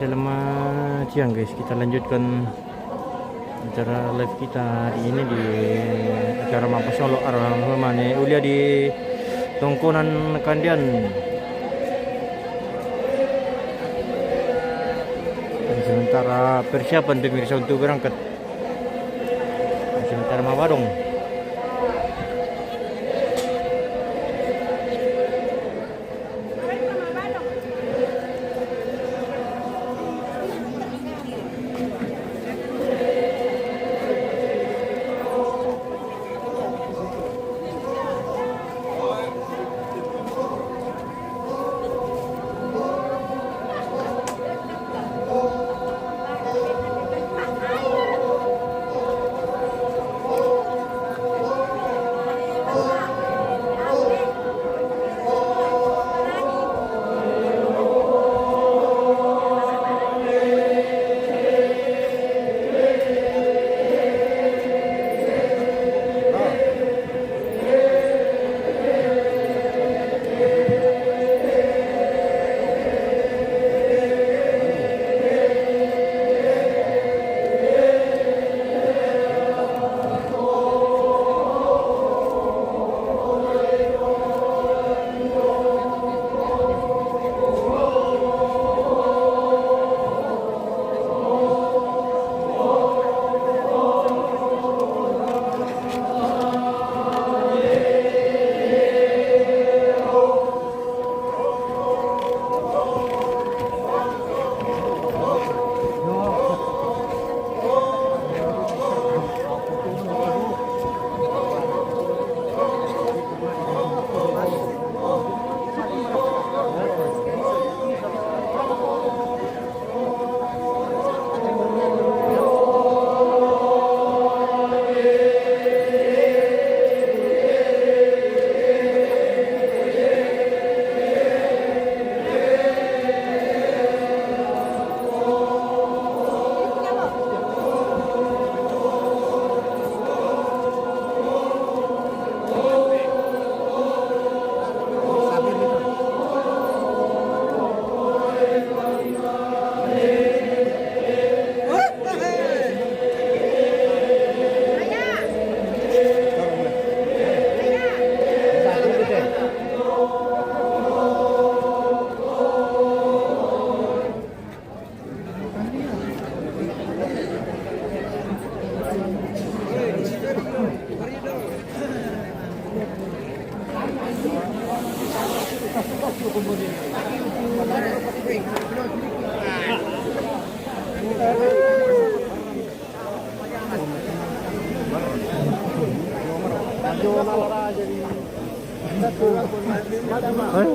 Selamat siang guys, kita lanjutkan acara live kita hari ini di acara Mapos Solo Arang Mane Ulia di Tongkonan Kandian. Dan sementara persiapan pemirsa untuk berangkat. Sementara Mawadong.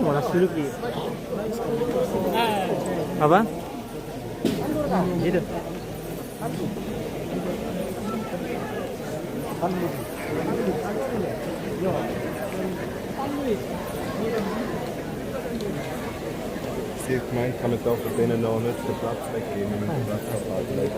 Malas dulu Ki. Apa? Gitu. Sie gemeint, kann man doch von denen noch nicht den Platz weggeben, mit dem Platzverfall vielleicht.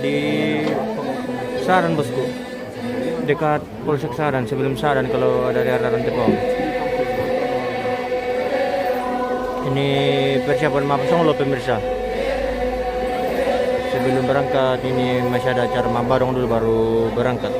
di Saran bosku, dekat Polsek Saran, sebelum Saran kalau dari arah Rantepong. Ini persiapan Mapasong loh pemirsa. Sebelum berangkat ini masih ada acara mabarong dulu baru berangkat.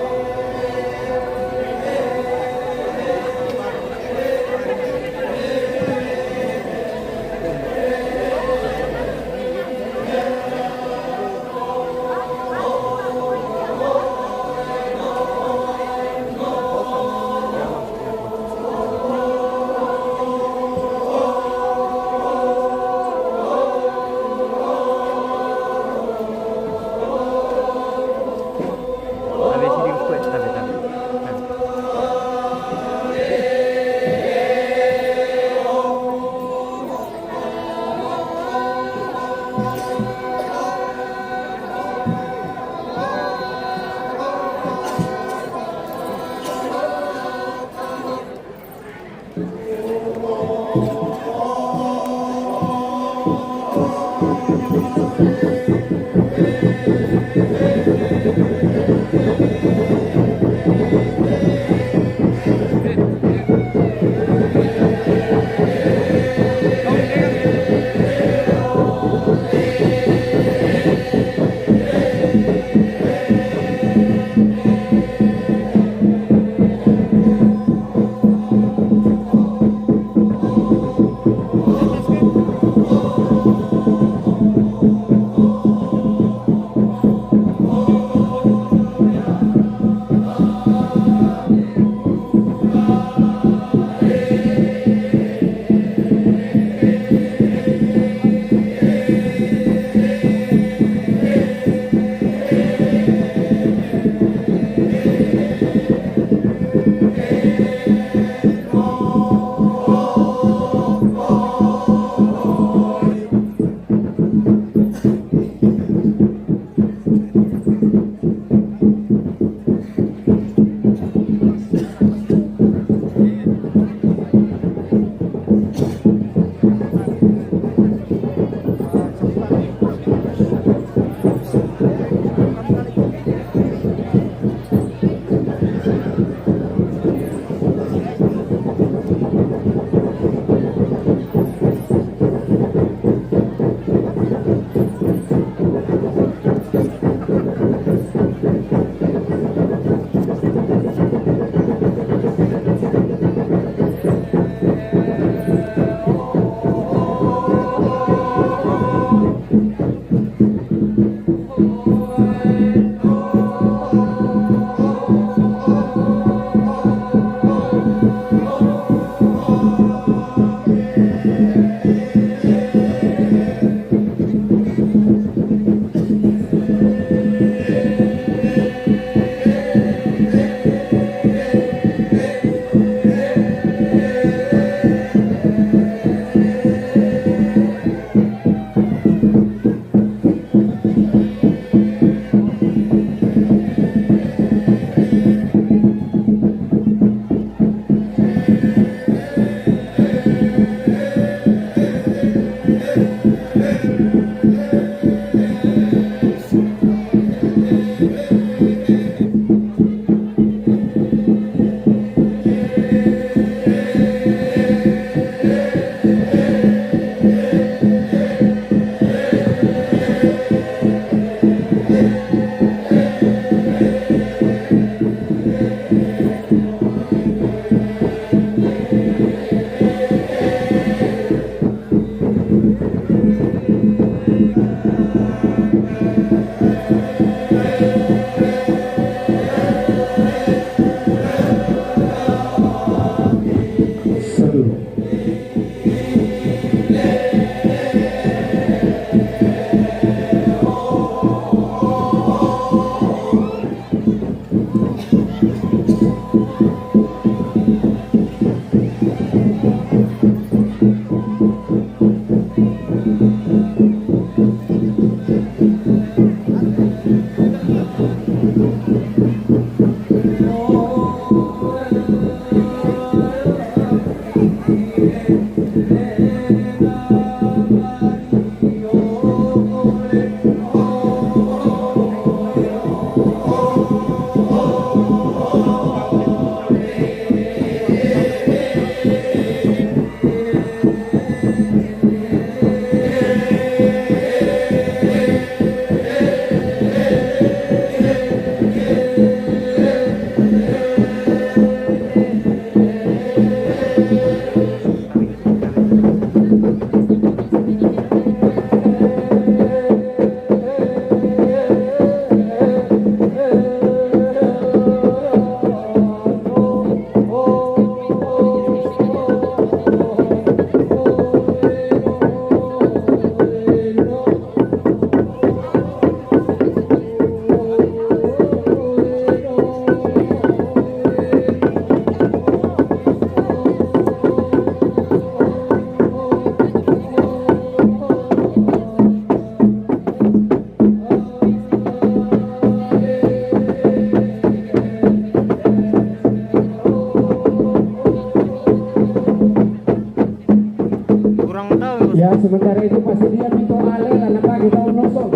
Ya, sementara itu pasti dia minta ale lah nampak kita unosong.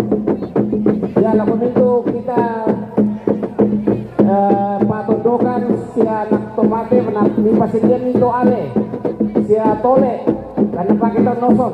Ya, lalu itu kita patundukan si anak tomate ini pasti dia minta ale. Si tole lah nampak kita unosong.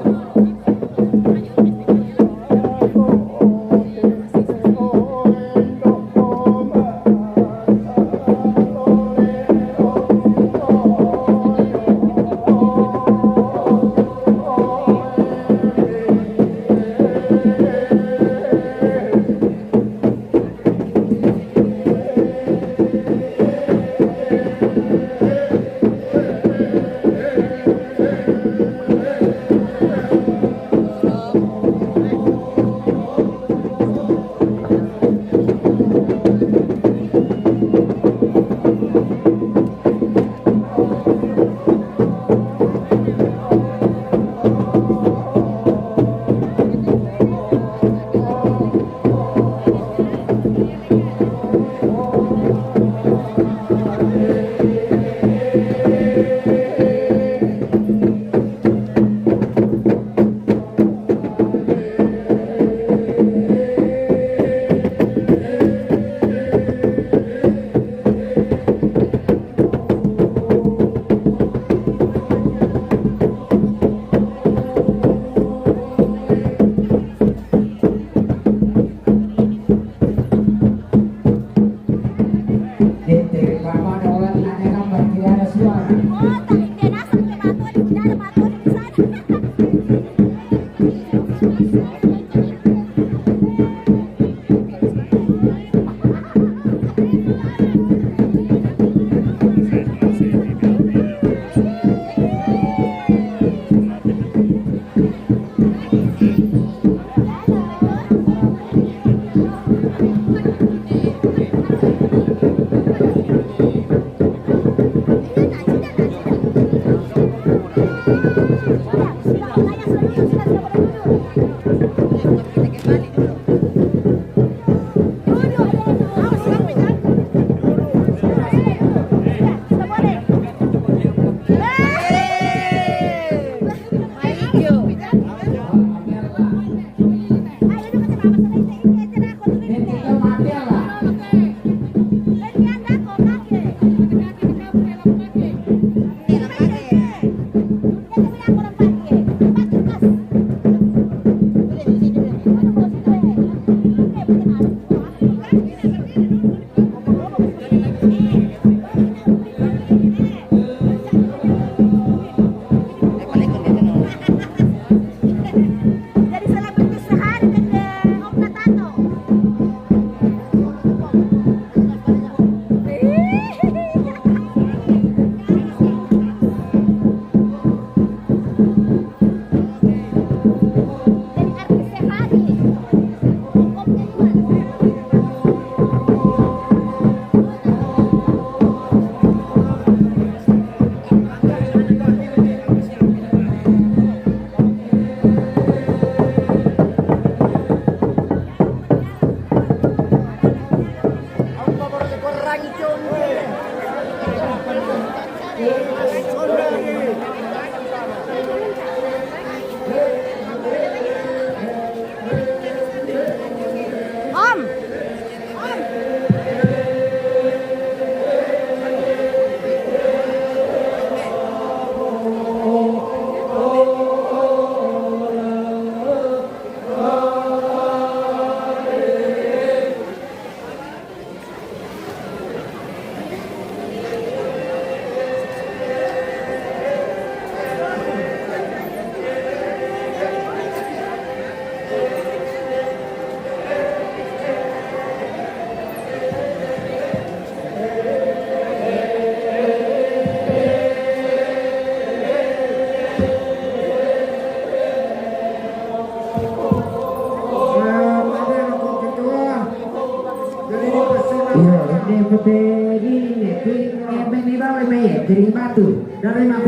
Giring batu dari mana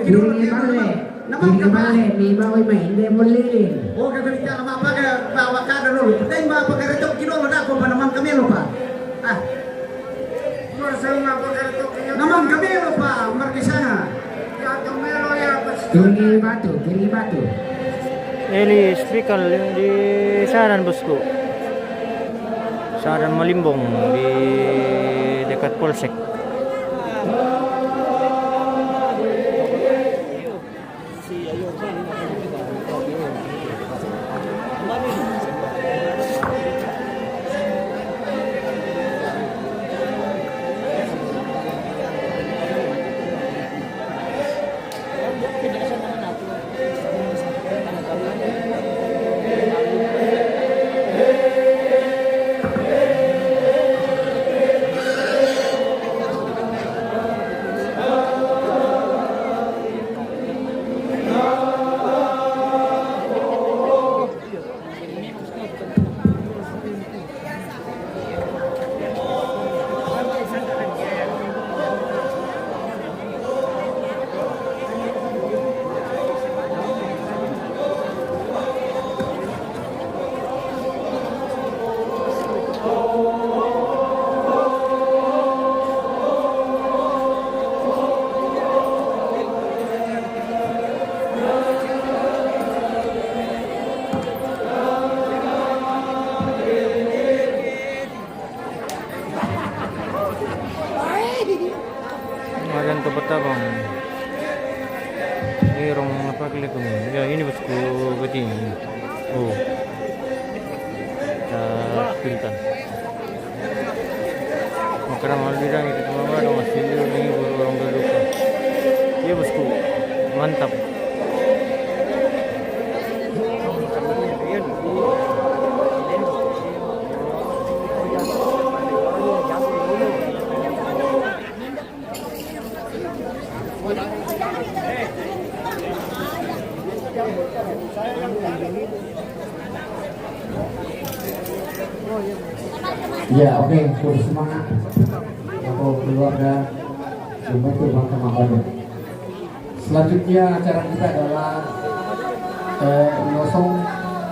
giring balik giring balik ni bawa main dia mulai oh kata dia nama apa ke bawa kada dulu penting bawa pakai retok kilo ada apa nama kami lupa ah nama kami lupa markisana giring batu Eli Spikal di Saran bosku. Saran Malimbong di dekat Polsek. Makan tempat abang. Rong apa kali kamu? Ya ini bosku begini. Oh, pilkan. Makanan malu dia itu cuma ada masih ini orang berduka. Iya bosku, mantap. Ya oke, terus semangat atau keluarga membantu Bangka Mabado. Selanjutnya acara kita adalah ngosong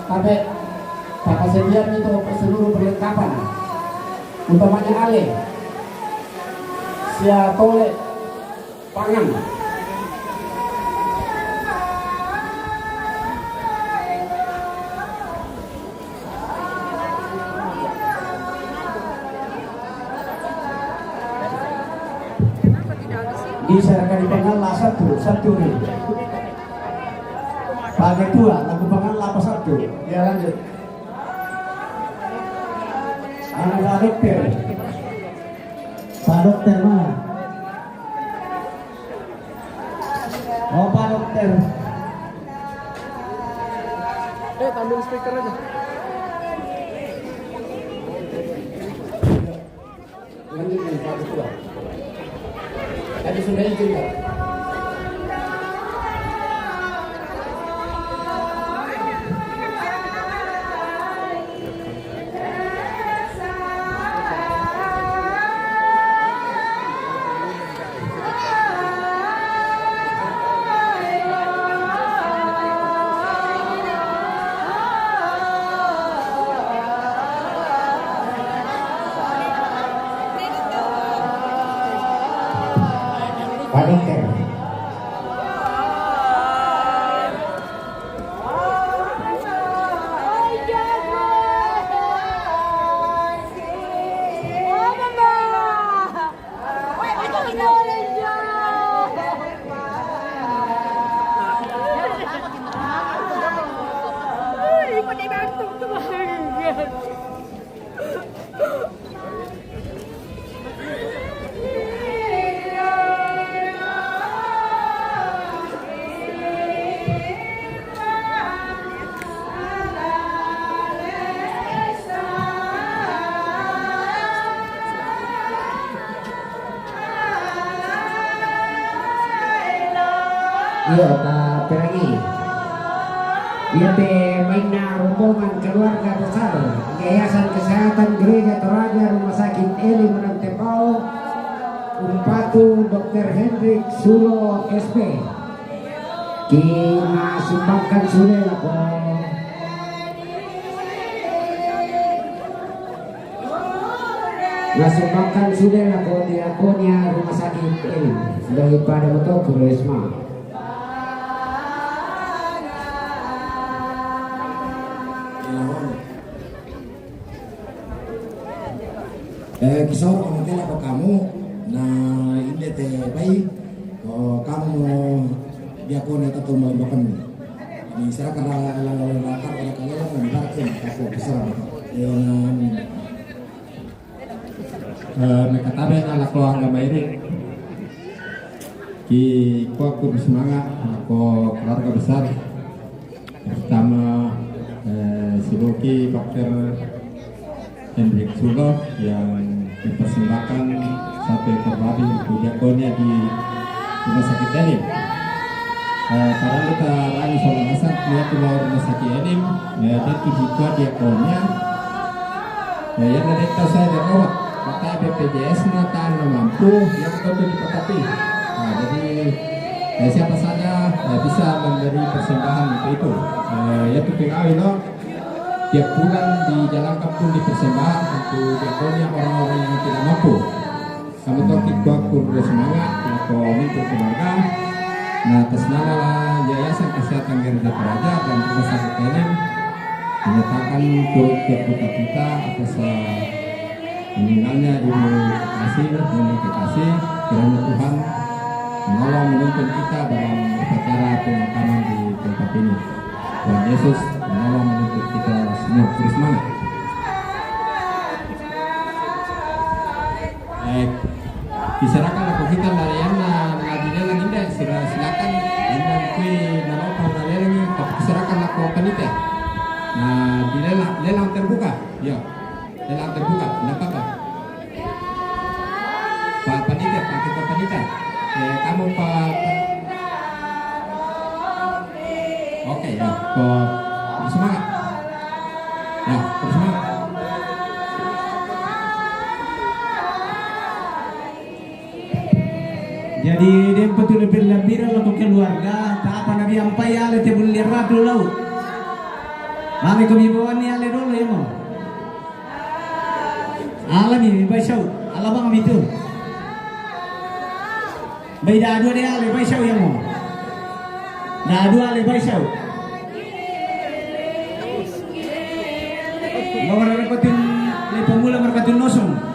tabek tanpa sediaan itu seluruh perlengkapan, utamanya ale, sia tole, pangan. Diserahkan di pengal satu nih. Pakai dua, lagu pengal lapa satu. Ya lanjut. Anak dokter. Pak dokter mana? Oh Pak dokter. Ambil speaker aja. Lanjut nih Pak Ketua. Tadi sudah izin ya? Pak dokter. Iya, Pak Perangi. Iya, mainnya rombongan keluarga besar Yayasan Kesehatan Gereja Toraja Rumah Sakit Eli Menantepau Umpatu Dr. Hendrik Sulo SP. Kita sumbangkan sudah lah, Nasumbangkan sudah lah diakonia Rumah Sakit Eli daripada betul Risma. Kisah kamu apa kamu nah ini teh baik kamu dia kau neta tuh membakan di sana karena lalu bakar orang kalian yang bakar aku besar mereka tabe anak keluarga baik ki aku bersemangat aku keluarga besar pertama si Boki Dr. Hendrik Sulo yang mempersembahkan satu ekor babi untuk diakonnya di rumah sakit Elim. Karena kita rani soal asal dia keluar rumah sakit Elim, dia tujuh diakonnya. Yang ada tahu saya dapat kata BPJS natan mampu yang kau dipatapi. Jadi siapa saja bisa memberi persembahan untuk itu. Yaitu pengawi no. Tiap bulan di jalan kampung dipersembahkan untuk diakonnya orang-orang yang tidak mampu. Kami toh kita semangat untuk untuk keluarga. Nah atas nama Yayasan Kesehatan Garda Praja dan Rumah Sakit Elim menyatakan turut berduka cita atas meninggalnya Ibu Kekasih. Kiranya Tuhan menolong menuntun kita dalam upacara pemakaman di tempat ini. Tuhan Yesus menolong menuntut kita semua bersemangat. Diserahkan aku kita dari yang ngadilan indah silakan dan kui nalopang nalera ini diserahkan aku panitia. Nah di lelang terbuka, ya lelang terbuka, tidak apa-apa. Pak panitia, Pak Ketua Panitia, kamu Pak. Oke ya, bersemangat. Ya, bersemangat. Jadi dia betul berlebih untuk keluarga. Tak apa nabi ampai ale tebul lirat dulu. Mami kami bawa ni ale dulu ya mau. Alam ini baisau, alam kami itu. Beda dua dia ale baisau ya mau. Dah dua ale baisau. Bawa merekatin le pemula merekatin nosong.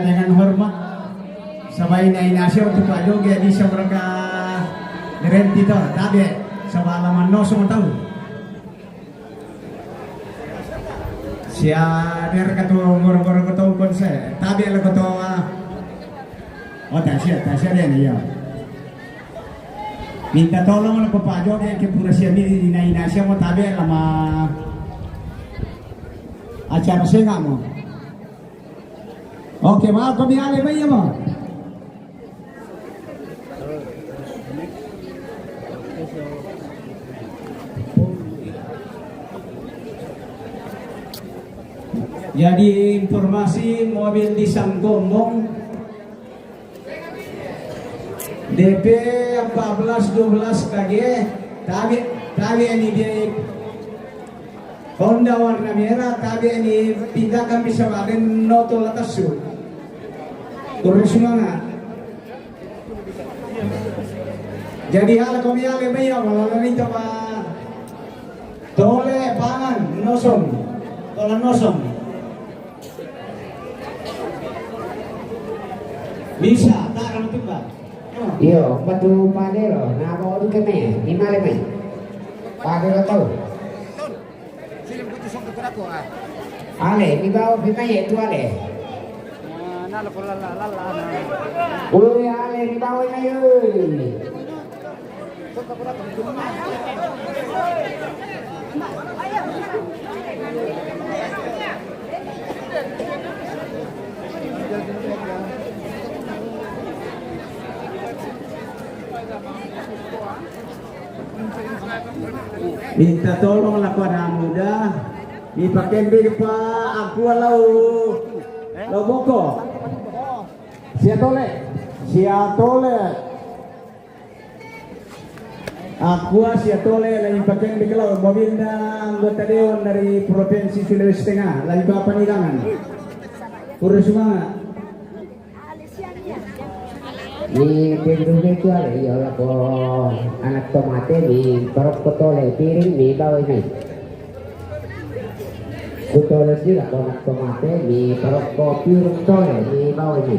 Dengan hormat sabay na inasyo untuk Pak Jogi di sa mereka direnti to tabi sa alaman no sumataw siya der kato ngoro-ngoro kato konse tabi ala kato tasya dia niya minta tolong lang po Pak Jogi ke pura siya ni na inasyo mo tabi lama acara singa mo. Oke, maaf kami ale bayi mo. Jadi informasi mobil di Sanggombong DP 1412 KG tabi ini dia Honda warna merah tabi ini pindahkan bisa kalian noto atas su. Terus semangat. Jadi hal kami ale bayi malah ini coba tole pangan nosong tolan nosong bisa tak orang tua. Iyo, batu padero, na bawa ke me, di mana me? Padero tahu. Ale, di bawah kita itu ale. Ulu ya ale di bawah na yun. Minta tolong lah pada muda dipakai beli pak aku lau boko sia tole aku sia tole lagi pakai beli lau mobil dan anggota dewan dari provinsi Sulawesi Tengah lagi ke panilangan urus semangat Ni pindunya itu ada ya lah ko anak tomate ni perok kotole piring ni bawa ini. Kotole sila ko anak tomate ni perok ko piring tole ni bawa ini.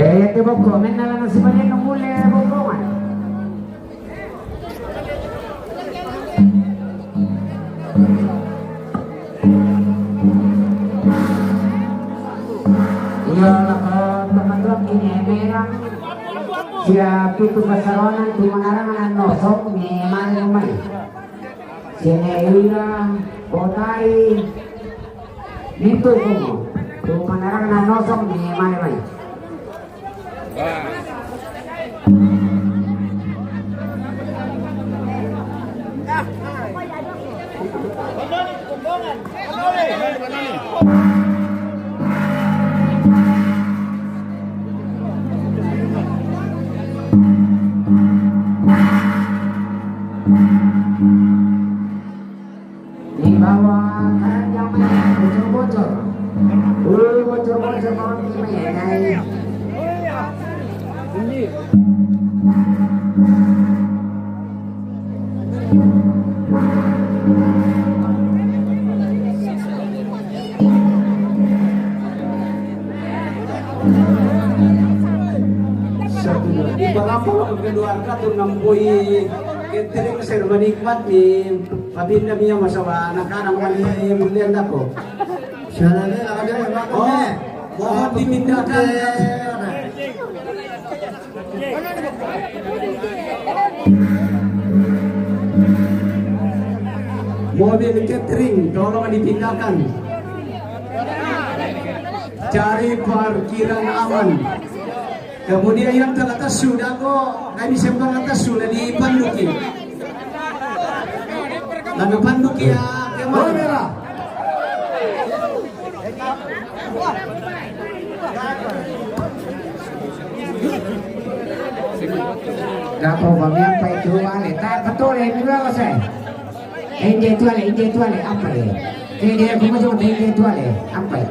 Gaya ke boko men na lang sebenarnya numule boko man. Siya tutu kasaronan tu mangarangan nosok ni manumay. Siya neila kotai nito ko tu mangarangan nosok ni manumay. Di bawah yang bocor-bocor. Bocor-bocor mau dimana? Di Balapo keluarga tuh ngampui catering saya menikmat di pabinda niya masawa anak-anak mali mulian ako. Siya nakagaya Oh, mohon dipindahkan. Mobil catering tolong dipindahkan. Cari parkiran aman. Kemudian yang teratas sudah kok kami sembang atas sudah dipanduki. Lalu panduki ya kemana? Gapo bang pa itu ale tak betul ini berapa saya? Ini itu ale apa ya? Ini dia kumajong ini itu ale apa ya?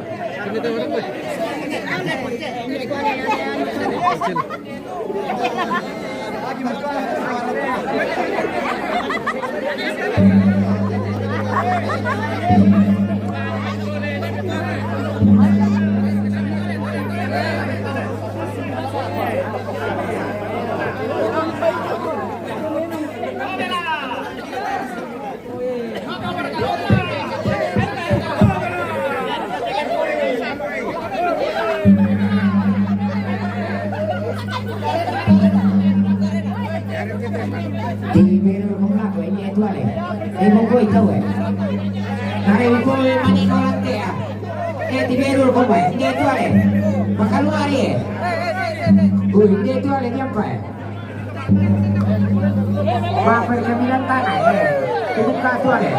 Di biru kumla ko ini itu ale. Ibu ko ikaw eh. Nari ko mani ko lante ya. Di biru ko ba? Ini itu ale. Makaluari eh. Ini itu ale siapa eh? Bapak kebilang tanah eh. Ibu ka itu ale.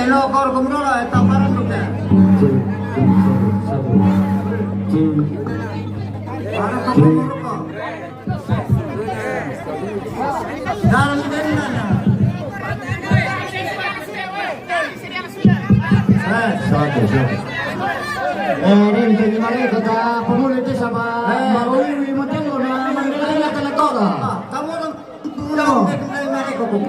lo kor kumrola tamparan tuh. Para kumrola ko. Dalam dari mana? Satu. Ini jadi mana kata pemula itu sama Maui Motengo na Mandela kena toga. Kamu orang dari mana kau?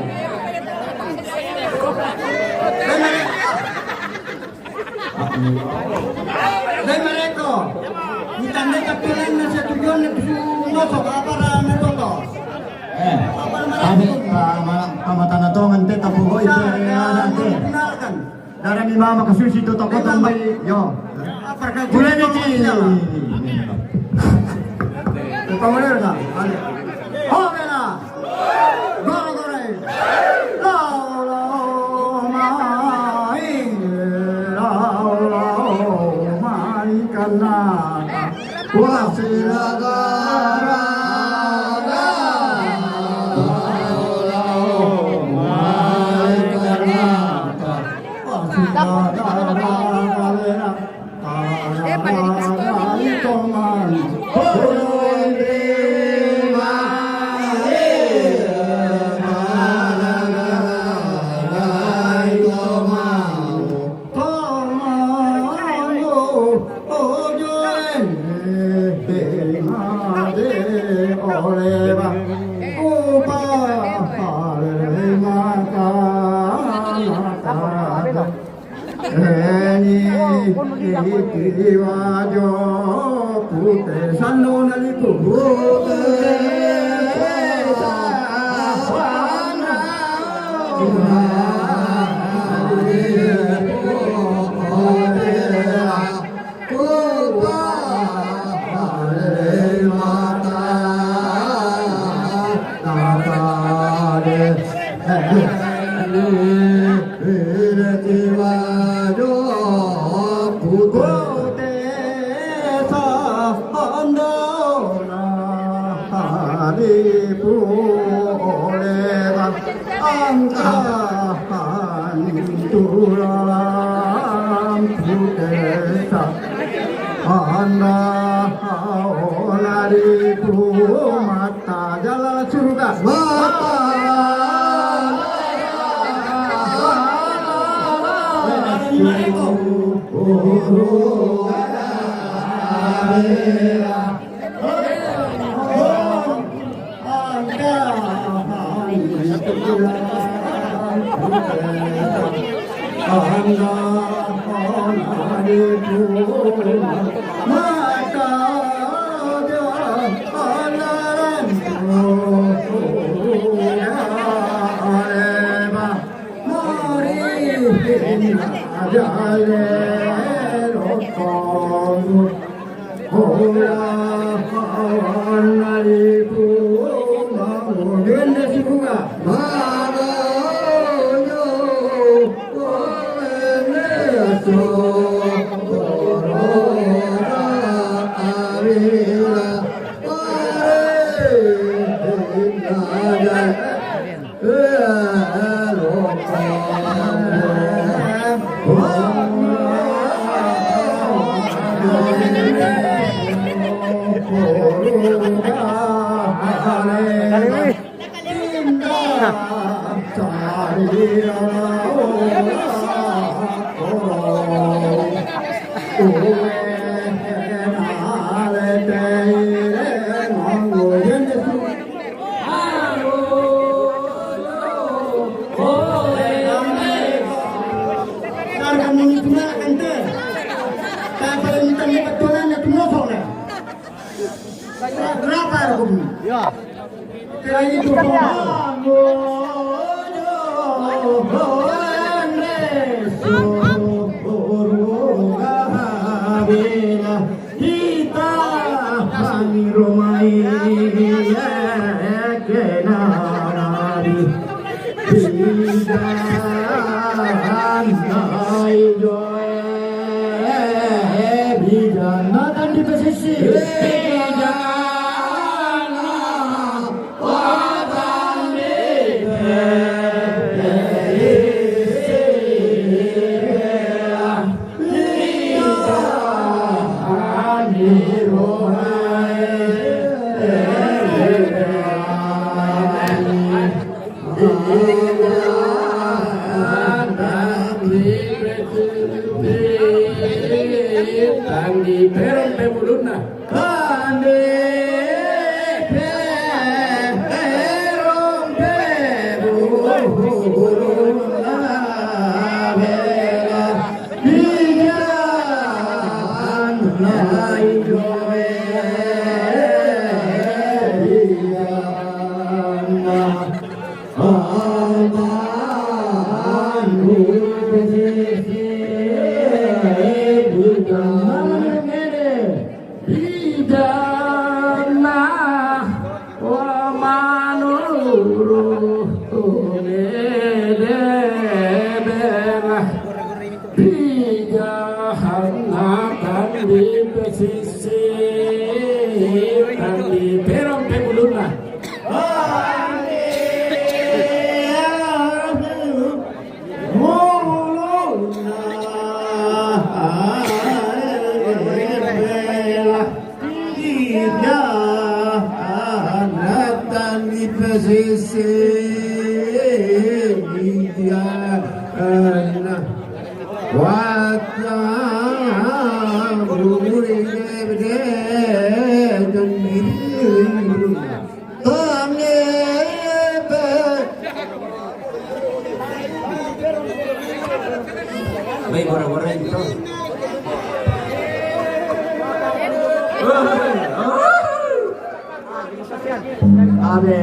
Dari mereka, kita nak pilih nasi tujuan itu masuk apa ramai toto. Kami pamatan na to ngante tapugo ito ada ate. Dari ni mama kasusi to toko tambay yo. Bulan ni ti. Kamu ka? Oh, kena. Gore. boleh bah upale mata Eni itiwajo pute sanu naliku pute sawana mata jalan surga Abe.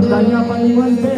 Tanya Paniwan te.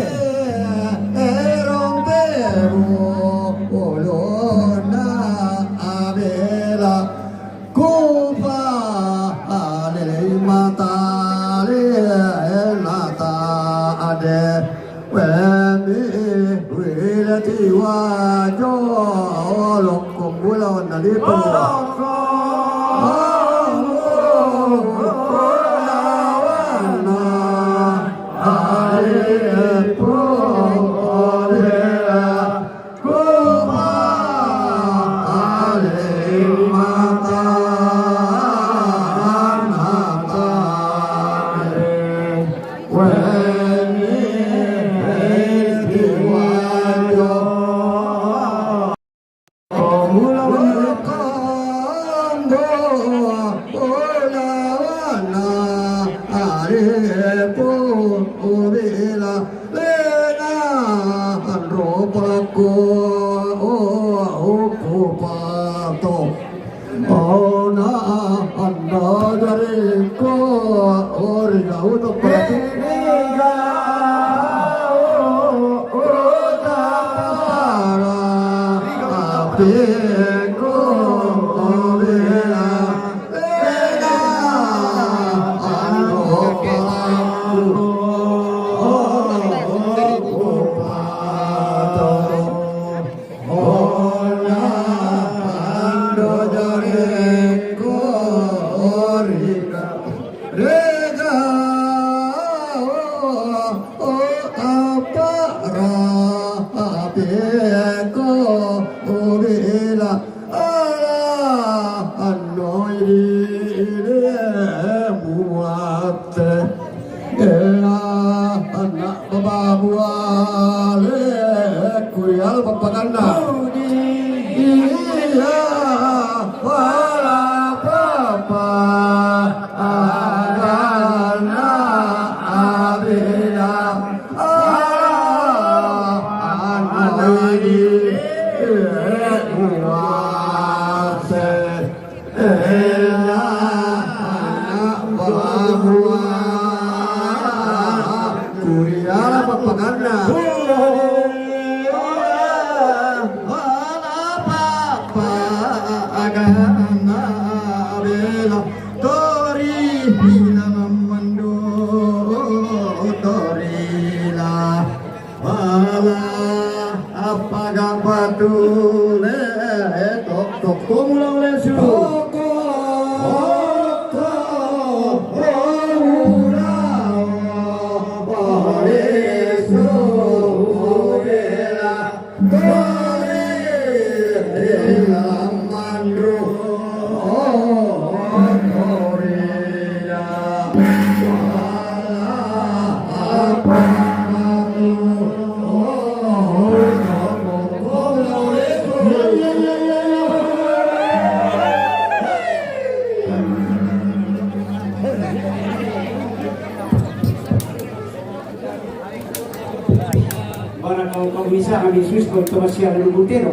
Kalau bisa kami Swiss untuk masih ada Lutero.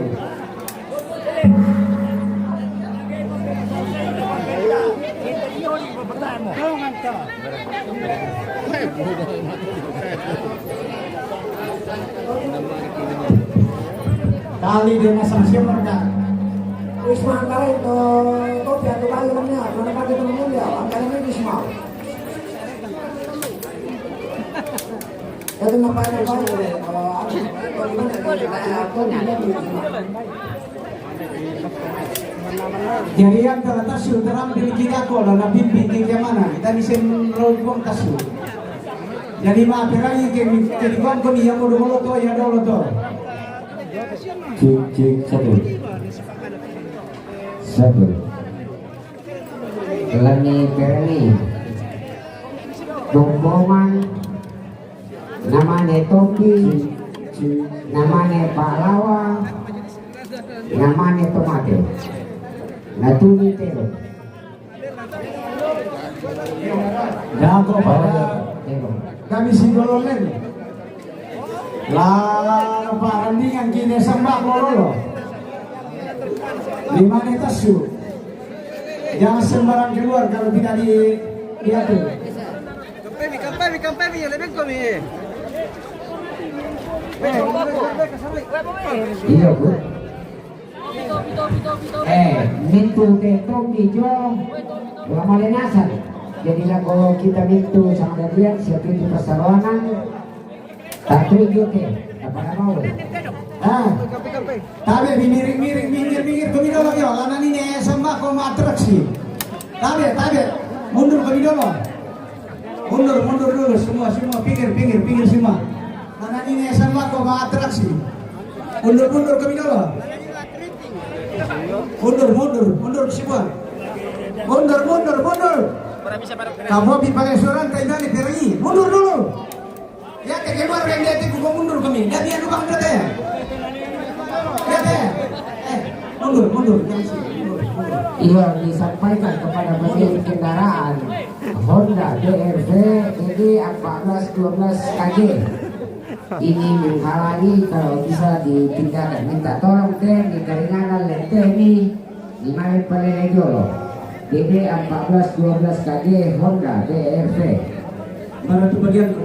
Kali dia masang siapa dah? Wis mangkal itu kok jatuh kali namanya, mana pakai temen ya, angkanya ini semua. Itu ngapain Jadi yang tertasul terang pilih kita kalau na pimpin ke mana kita bisa melalui kong tasul. Jadi maaf lagi jadi kong kau yang udah mau to ya dulu to. Cik satu. Lani Perni. Bongkongan. Namanya Toki. Namanya Pahlawa. Namanya Tomate. Natuni Tero. Jago pada kami singololen. Lah parandingan kini sembah lolo. Lima netasu. Jangan sembarang keluar kalau tidak diatur. Iya bu. Mintu ke Tommy Jo, lama lenasan. Jadilah kalau kita mintu sama dia siap itu persawanan, tak tuju ke apa mau. Tabe miring minggir ke midolo yo, lana ini sama ko atraksi. Tabe mundur ke midolo. Mundur dulu semua pinggir semua. Lana ini sama ko atraksi. Mundur ke midolo. Mundur semua. Mundur. Kamu pakai surat kayak gini terangi. Mundur dulu. Ya kayak keluar yang dia tiku mundur kami. Dia lubang berarti ya. Mundur. Iya disampaikan kepada pemilik kendaraan Honda DRV ini 1412 kg. Ini menghalangi kalau bisa dipindahkan. Minta tolong di keringanan lente ini di Main Pelelejo. DD 1412 kg Honda DRV. Mana tuh bagian tuh?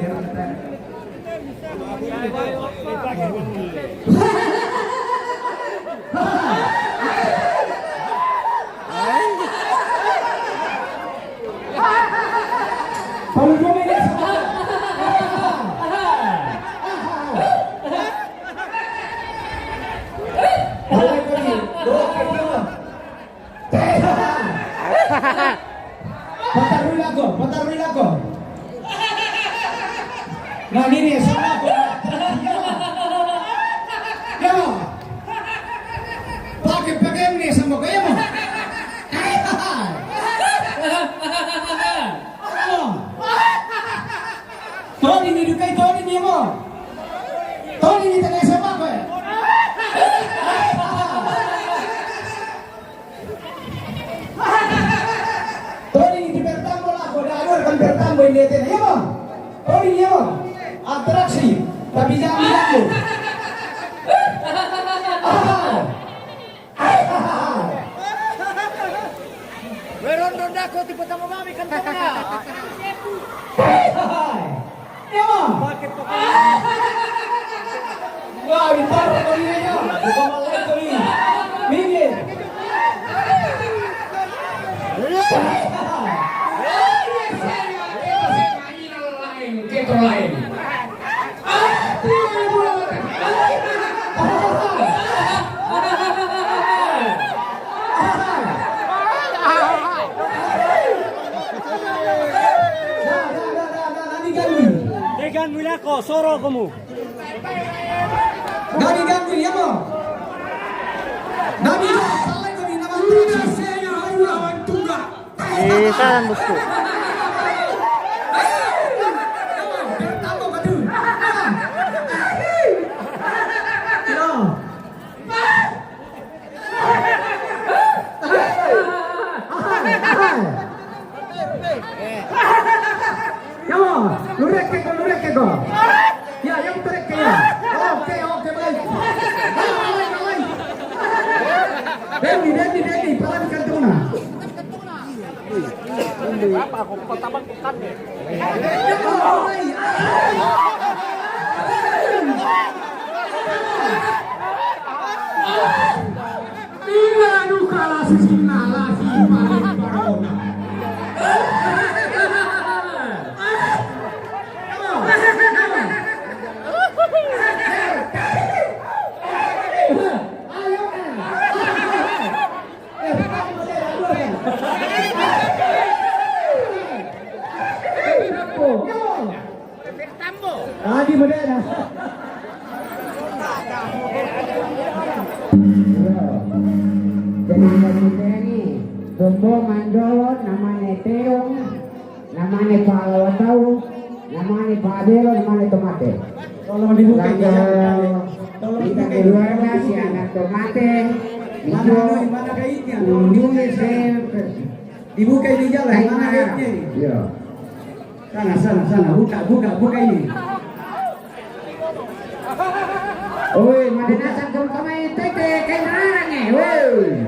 Patar Wilago. Nah ini sama aku. Ya mau. Pakai ini sama kau ya mau. Tony ni dukai Tony ni mau. Tony ni tak sama kau. Bertambah ini ya bang, oh iya bang, atraksi, tapi jangan bilang Beron dako tipe tamu mami kantongnya. ya bang, wah ditaruh kau ini ya, bukan malah kau ini, minggir. Kita lain. Degan Wilako, soro kamu. Dari ganggu ya mo. Dari salah kau ni nama saya lawan tunggal. Saan bosku? Lurek ke. Ya, yang terek ke ya. Oke, baik. Dendi, pelan kantuna. Apa aku pertama bukan deh. Tidak duka lasi sinalasi paling parona. Lagi berdana. Jadi kita ini Bombo Mandolo, namanya Teong, namanya Pak Lawatau, namanya Pak Adelo, namanya Tomate. Tolong dibuka ya. Kita keluarga si anak Tomate, Mana kaitnya? ujungnya saya Dibuka ini jalan. Mana kaitnya? Iya. Sana. Buka ini. Oi, madinasan kau kami tete kendaraan ni, woi.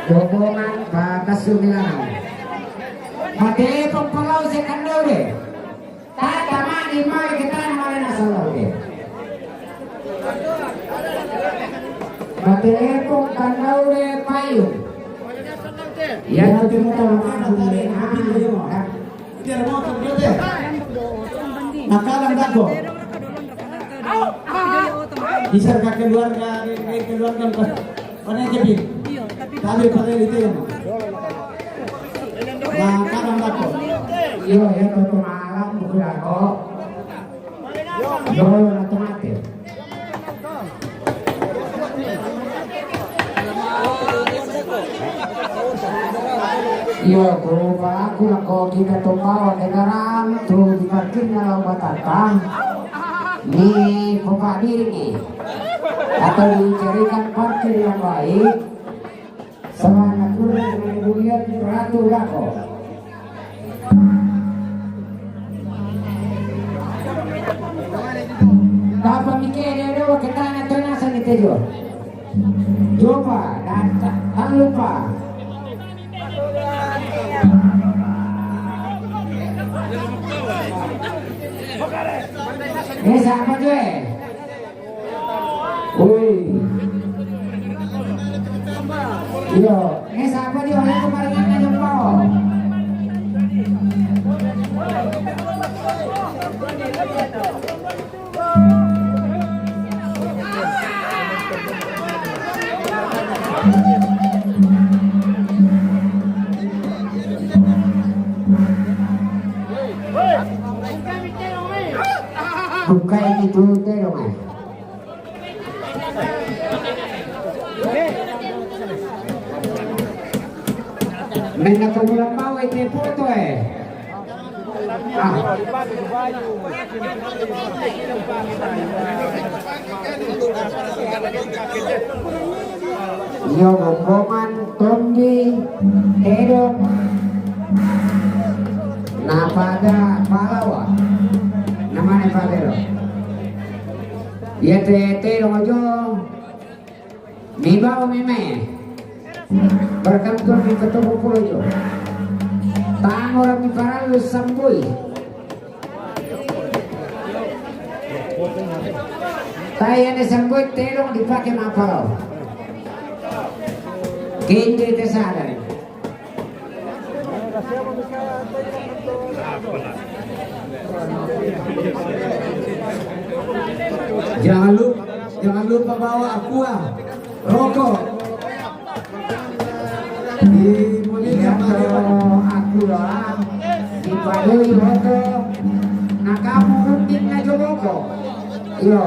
Hubungan batas sumilangan. Mati pempelau sekandau deh. Tata mani mai kita malah nasalau deh. Mati pempelau deh payung. Ya itu mau makan deh. Biar mau kerja deh. Makanan dago. Bisa keluarga kan. Mana keping? Tapi pada itu ya. Makanan dago. Yo ya tuh malam buku dago. Yo atau mati. Yo berubah aku lako kita tumpaw kendaraan tuh di parkirnya lalu batatang. Ni bapak diri nih. Atau dicarikan parkir yang baik. Sama anak kurang dengan bulian ratu lako. Apa mikir dia kita nak tenasan itu jo. Coba dan tak lupa. Siapa tuh? Woi. Yo, siapa dia yang kemarin yang jumpa? Bukan itu dong. Mena kemulan bawa itu foto Yo rombongan Tomdi Edom pada Palawa namanya Padero ya tete rojo mi bawa mime berkantor di ketemu pulau tang orang di Paralu sambui tayane sambui terong dipakai mapalau kinde tesadan jangan lupa bawa aqua rokok di mobilnya aqua di padui rokok nah kamu rutin na jomoko iya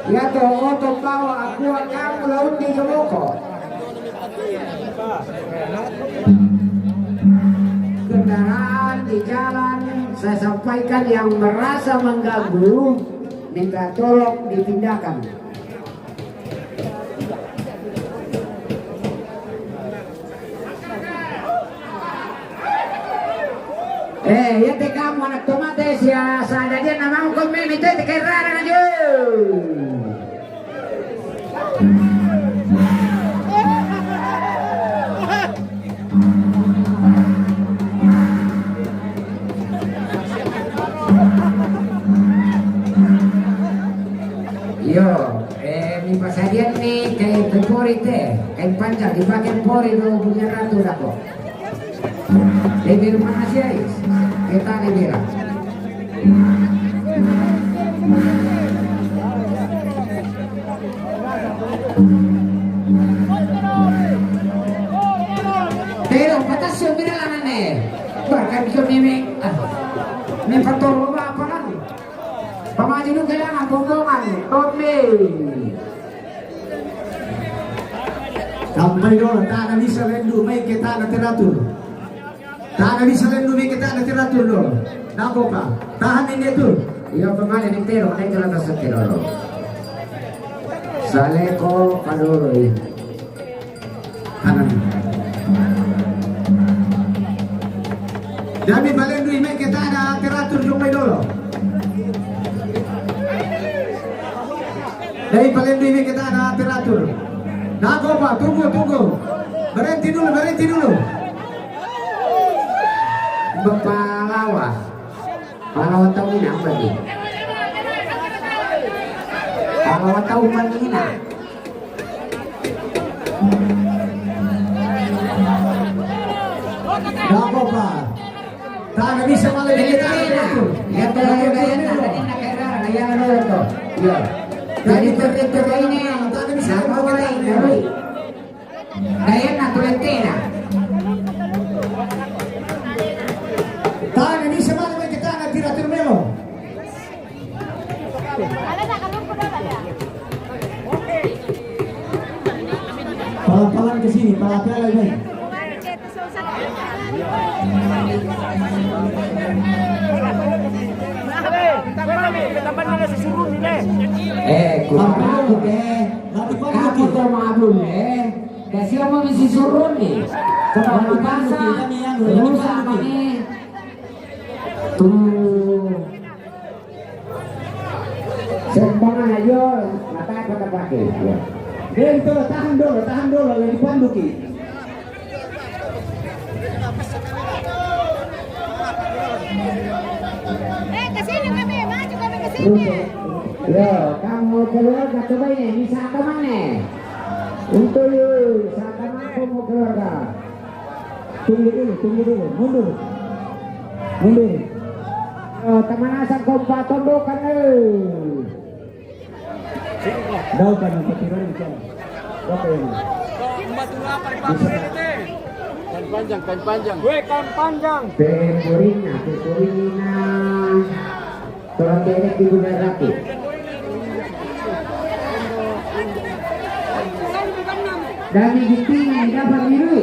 ya to oto bawa aqua kamu laut di jomoko kendaraan di jalan saya sampaikan yang merasa mengganggu minta tolong dipindahkan. Ya te kamu anak tomates ya sadanya namamu komen itu te kerana aja. Yo, mi pasadian nih kayak tempori teh, kayak panjang dipakai pori dulu punya ratu dako. Lebih mana sih kita lebih lah. Pero patas yung binalangan eh. Bahkan bisa may paturo ba apa lang? Pamaju nung kailangan bumbungan, Tommy. Sampai doon, tangan di Salendu, may kita na tiratur. Tangan di Salendu, may kita na tiratur doon. Nako pa, tahan ini itu. Iya pemain yang tero, naik jalan dasar tero. Saleko kadului. Kanan. Dami Balendu, may kita na tiratur doon may dolo. Dari Palembang ini kita ada teratur. Nah, Pak, tunggu. Berhenti dulu. Palawa tahu ini apa nih? Palawa tahu mana ini? Nah, Pak. Tak bisa malah kita teratur. Ya gaya tuh. Ya. Jadi itu ini Tak bisa sama mau kita kita. ini. Gaya naturalnya. Tak bisa malah kita teratur melo. Pelan-pelan ke sini, pelan-pelan ini. Kurang deh. Kamu tuh mabul deh. Kasih kamu mesti surun nih. Coba pasang. Terus apa nih? Tuh. Sembangan aja. Mata apa pakai? Dentro, tahan dulu, lagi panduki. Kesini kami, maju kami kesini. Rute. Yo, kamu keluarga coba ini bisa kemana? Untuk yuk, saat kamu mau keluarga. Tunggu dulu, mundur. Teman asal kompak tondokan Daukan ang patiran ka. Okay. Pemurina. Tolong derek di Gunung Rapi. Dan giginya dapat biru.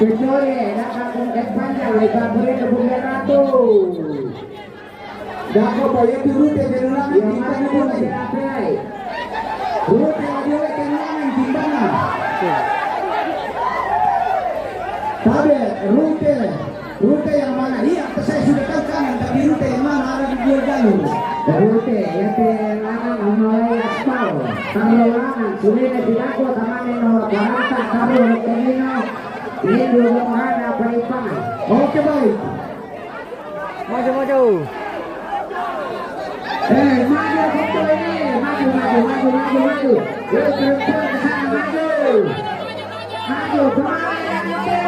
Kecuali dapat kongkat panjang, mereka boleh ke Gunung Ratu. Dako pa yung rute kailangan Yang timbangan mana mo pun na. diapai. Rute na boleh kailangan timbangan. Sabi, rute yang mana? Iya, saya sudah tahu kanan, tapi rute yang mana ada di dua jalur. Rute, ya telangan mulai aspal. Kalau langan, sulit tidak kuat tamane nomor 40, kalau Kenino, ini dua orang apa ipan. Oke, baik. Maju. Maju foto ini, maju. Yuk terus ke sana, maju kemana itu?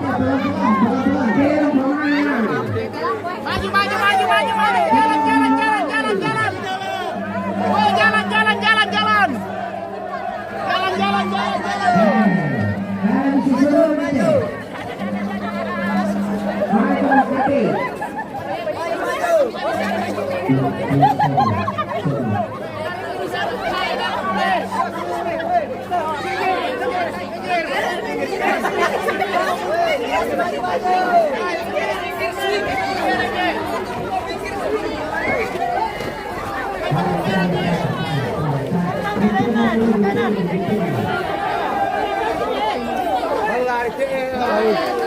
Pelan-pelan. Kirim kemana? Jalan. Harus disuruh aja. Maju Siti. Tarik.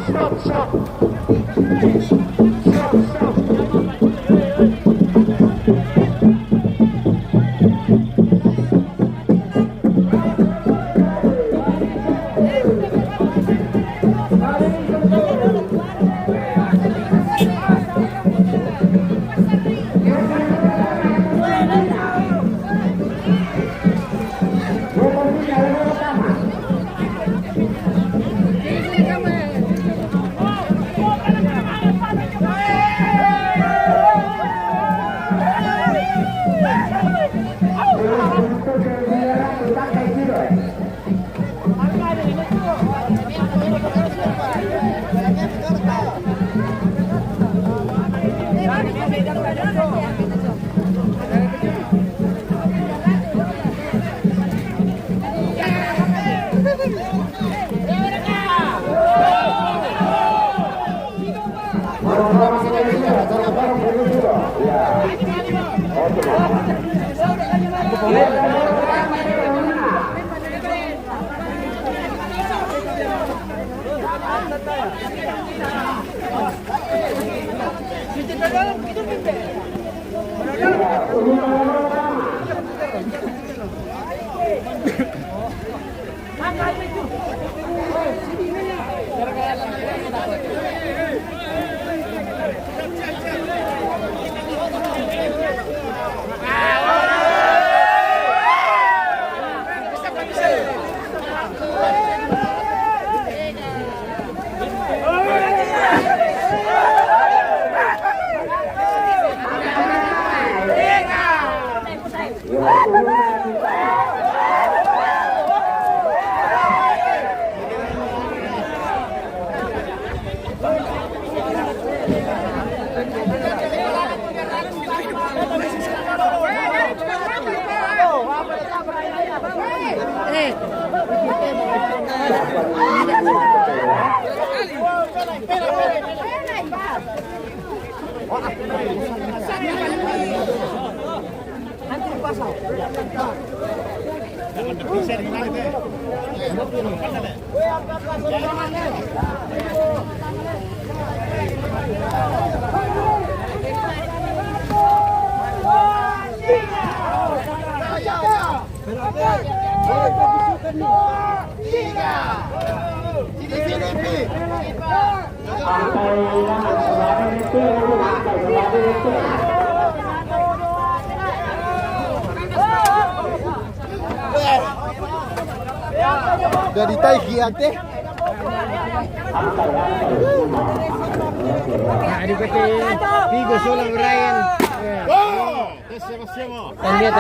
Stop. Dari taiki ate. Pigo solo Brian. Tania.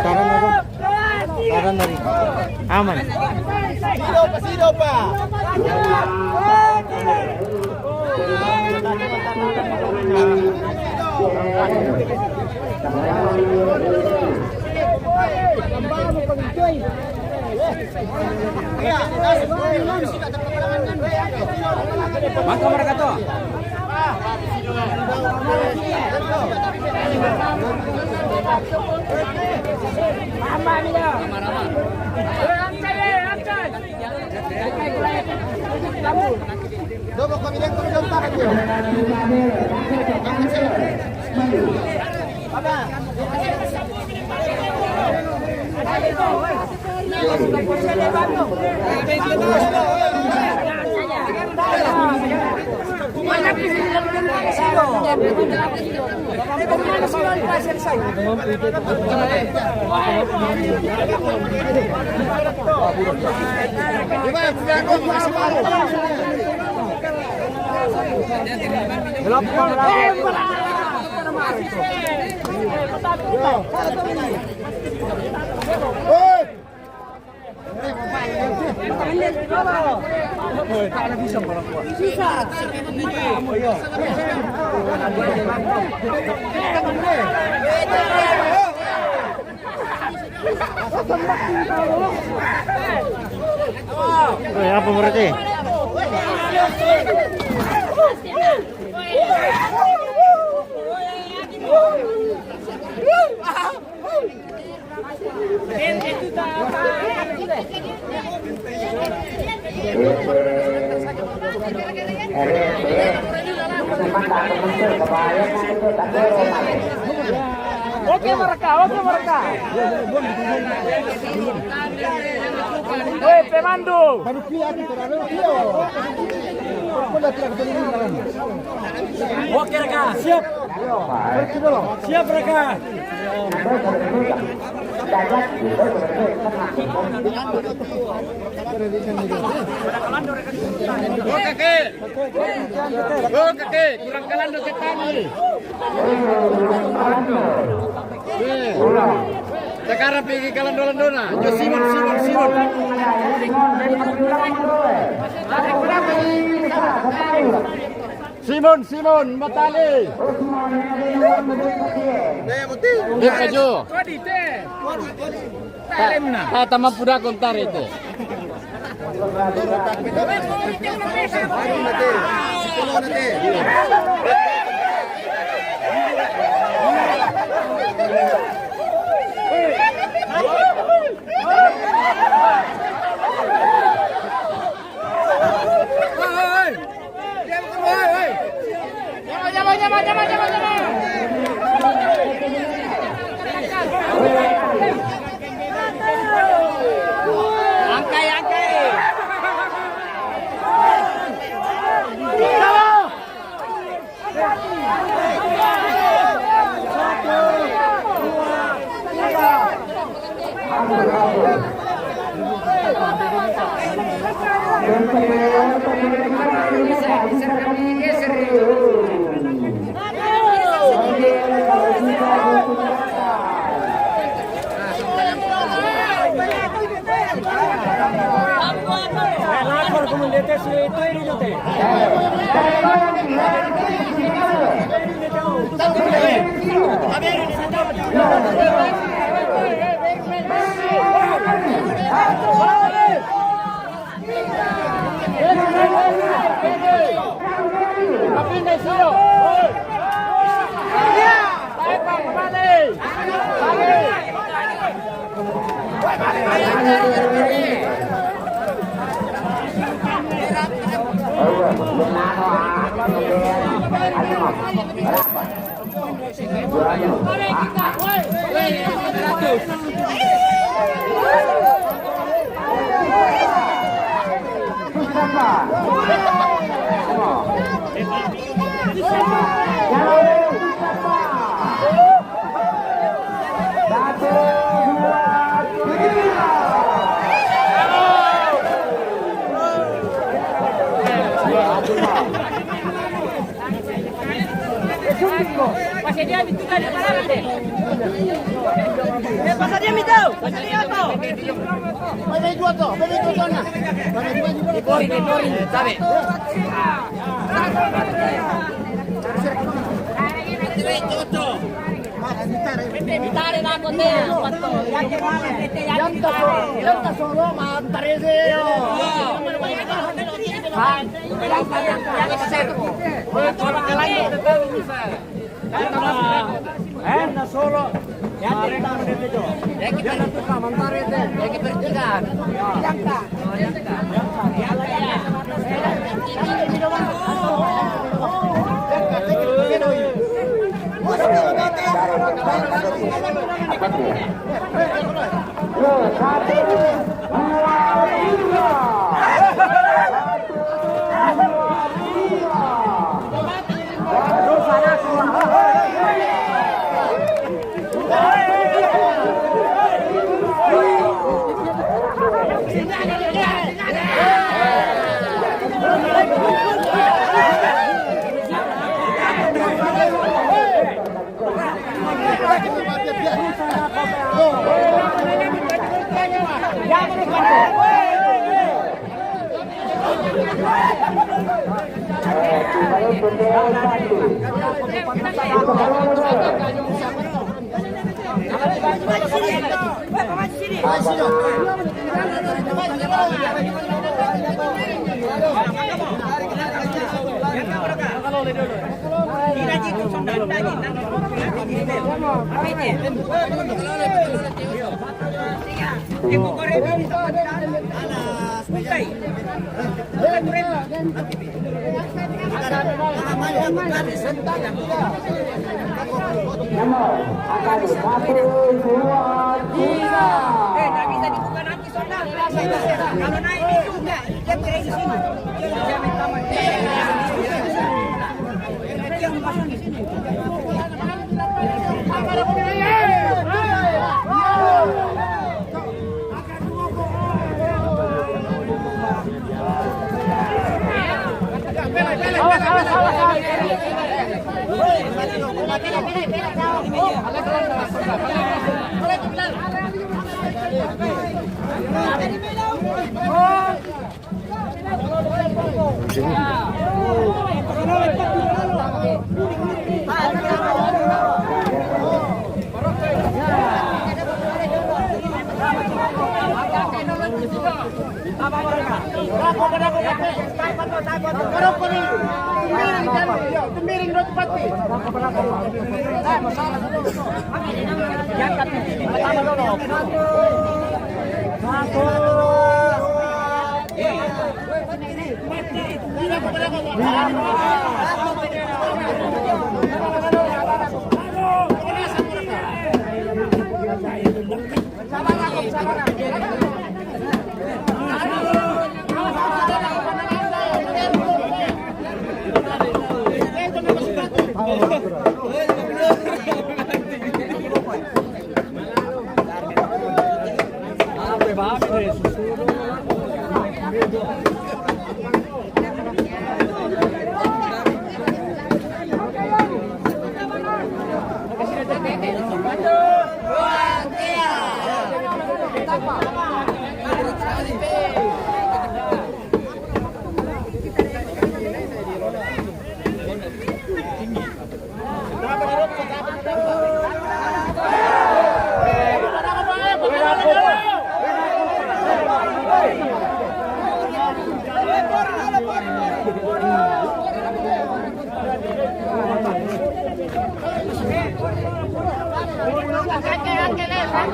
Taran ako. Taran na rin. Aman. Pasido pa. Mangka mereka tuh. Apa berarti? Oke mereka. Woi, pemandu. Oke mereka, siap. Siap mereka. Oke, kurang kalan do kami. Sekarang pergi kalan-kalan Jo Simon. Simon, matali. Dia kaju. Tama puda kontar itu.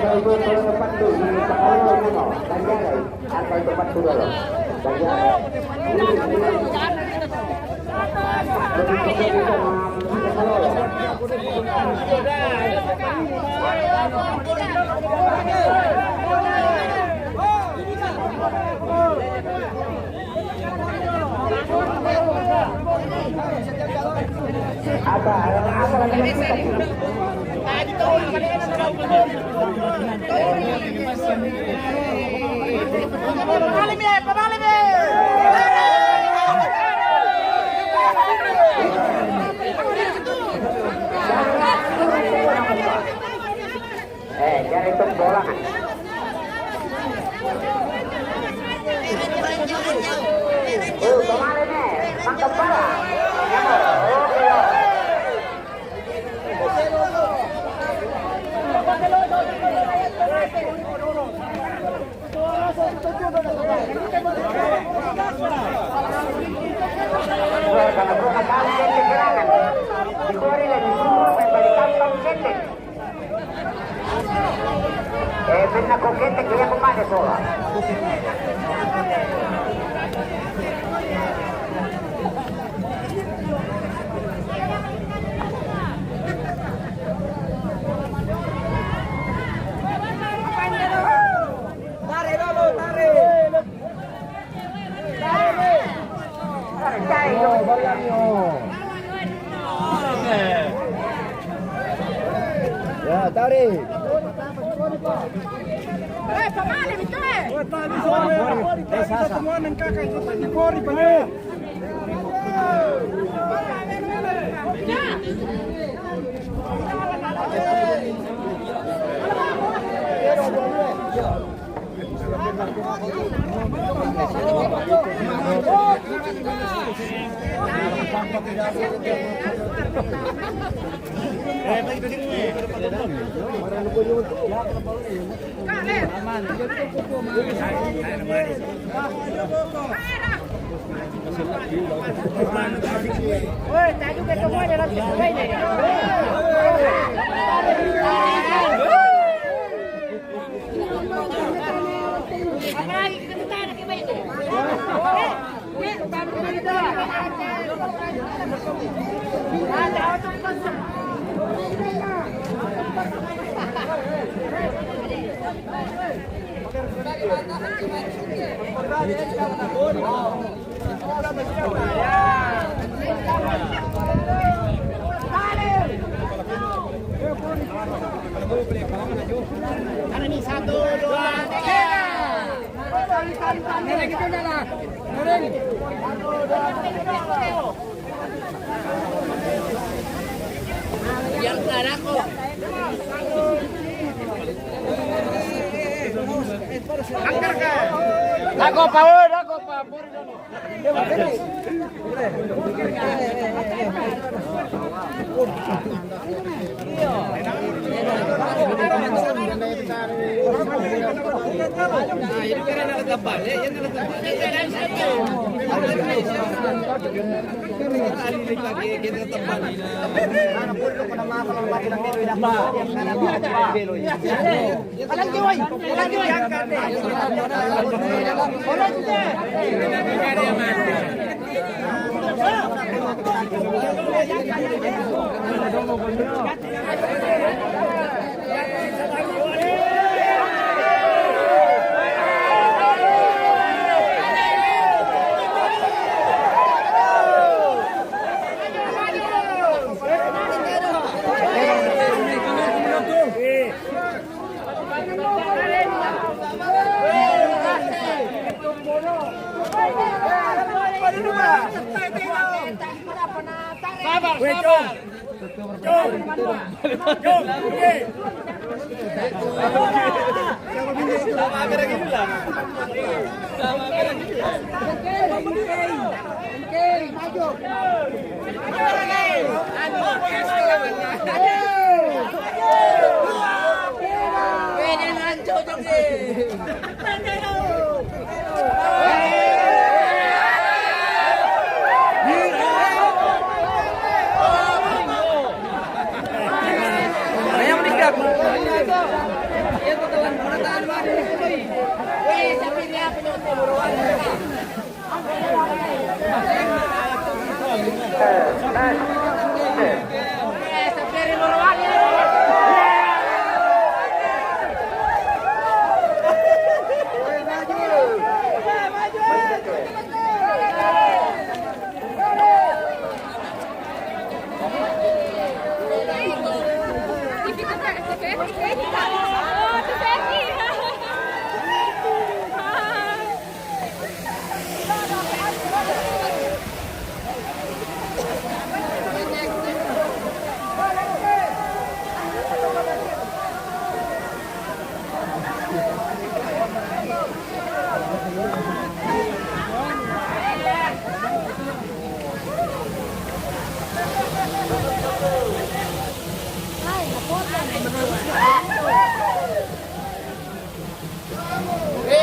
ibu pandu di Sekolah Mono, Banjarai, atau tempat Sudolo. Banjarai. Jangan itu bola kan. Kemana nih? Mantap bola. Karena berapa kali jadi gerangan, dikeluarin lagi semua balik kantong ketek. Benar kok ketek dia kemana soalnya? Ya, tarik. Pemane itu Ako power, ako pa.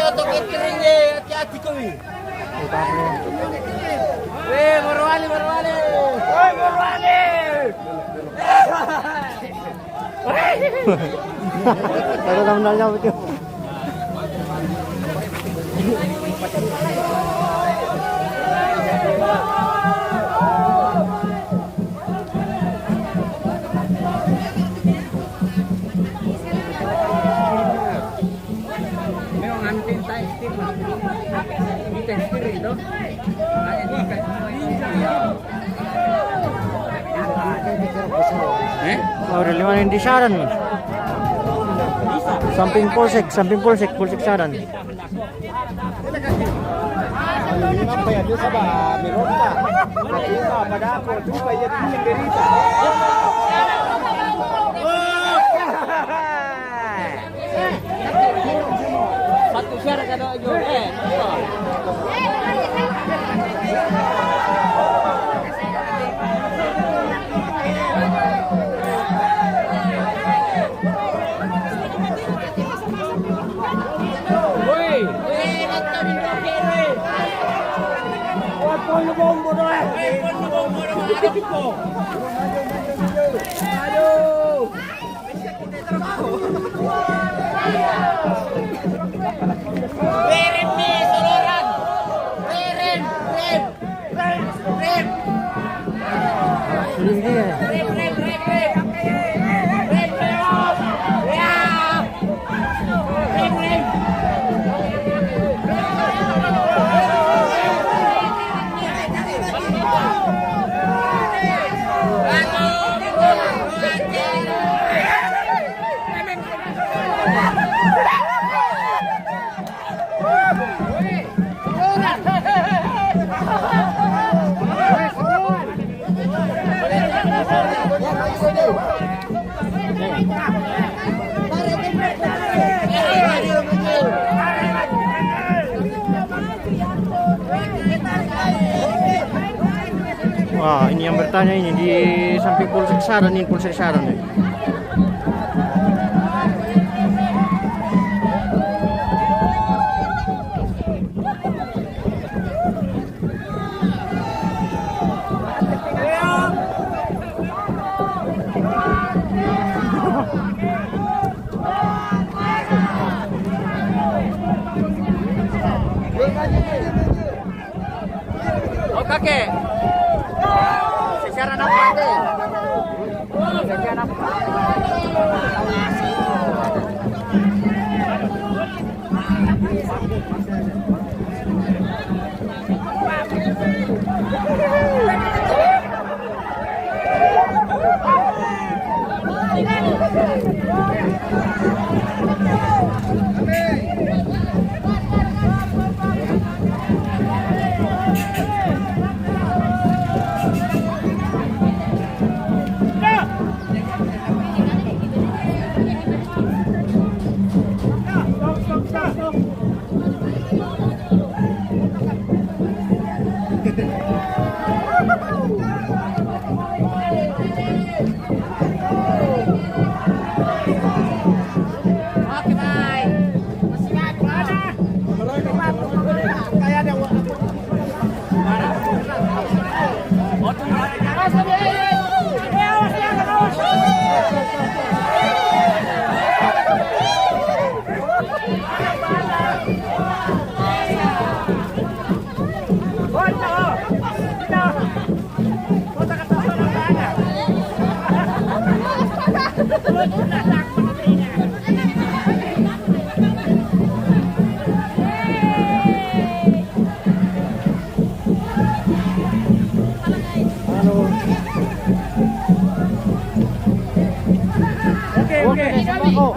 Untuk cateringnya hati-hati kau ini. Morwali. Woi, Morwali. Baru tandanya betul. Oh, udah lima yang di Saran. Samping polsek Saran. Apa ya dia sabar, merompa. Kita pada aku juga jadi menderita. Satu syarat ada aja. Wah, ini yang bertanya ini di samping Polsek Saran nih, Polsek Saran nih. Oh kakek. Secara nampak deh. Secara nampak. Oke, sembako.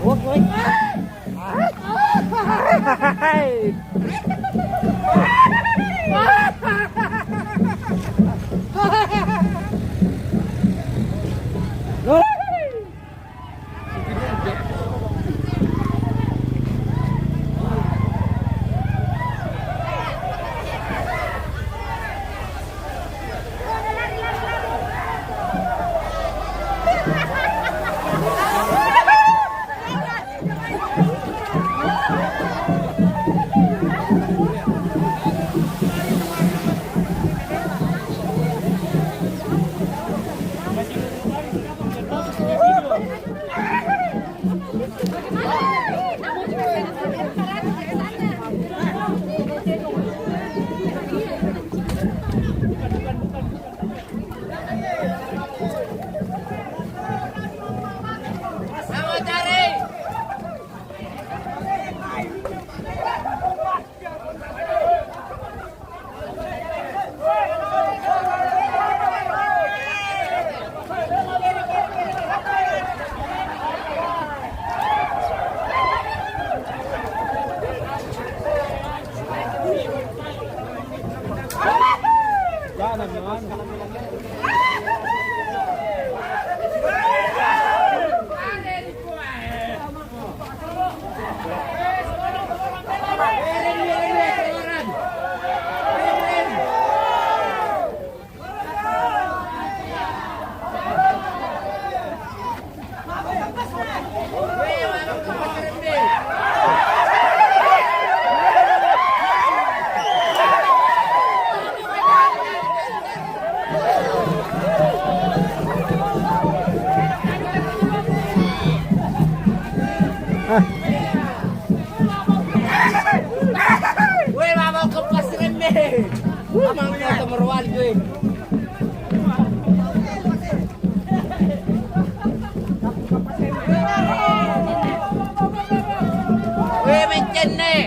Oke. Hai. Weh, mau ke pasren deh. Amang foto merwal gue. Weh, mencen deh.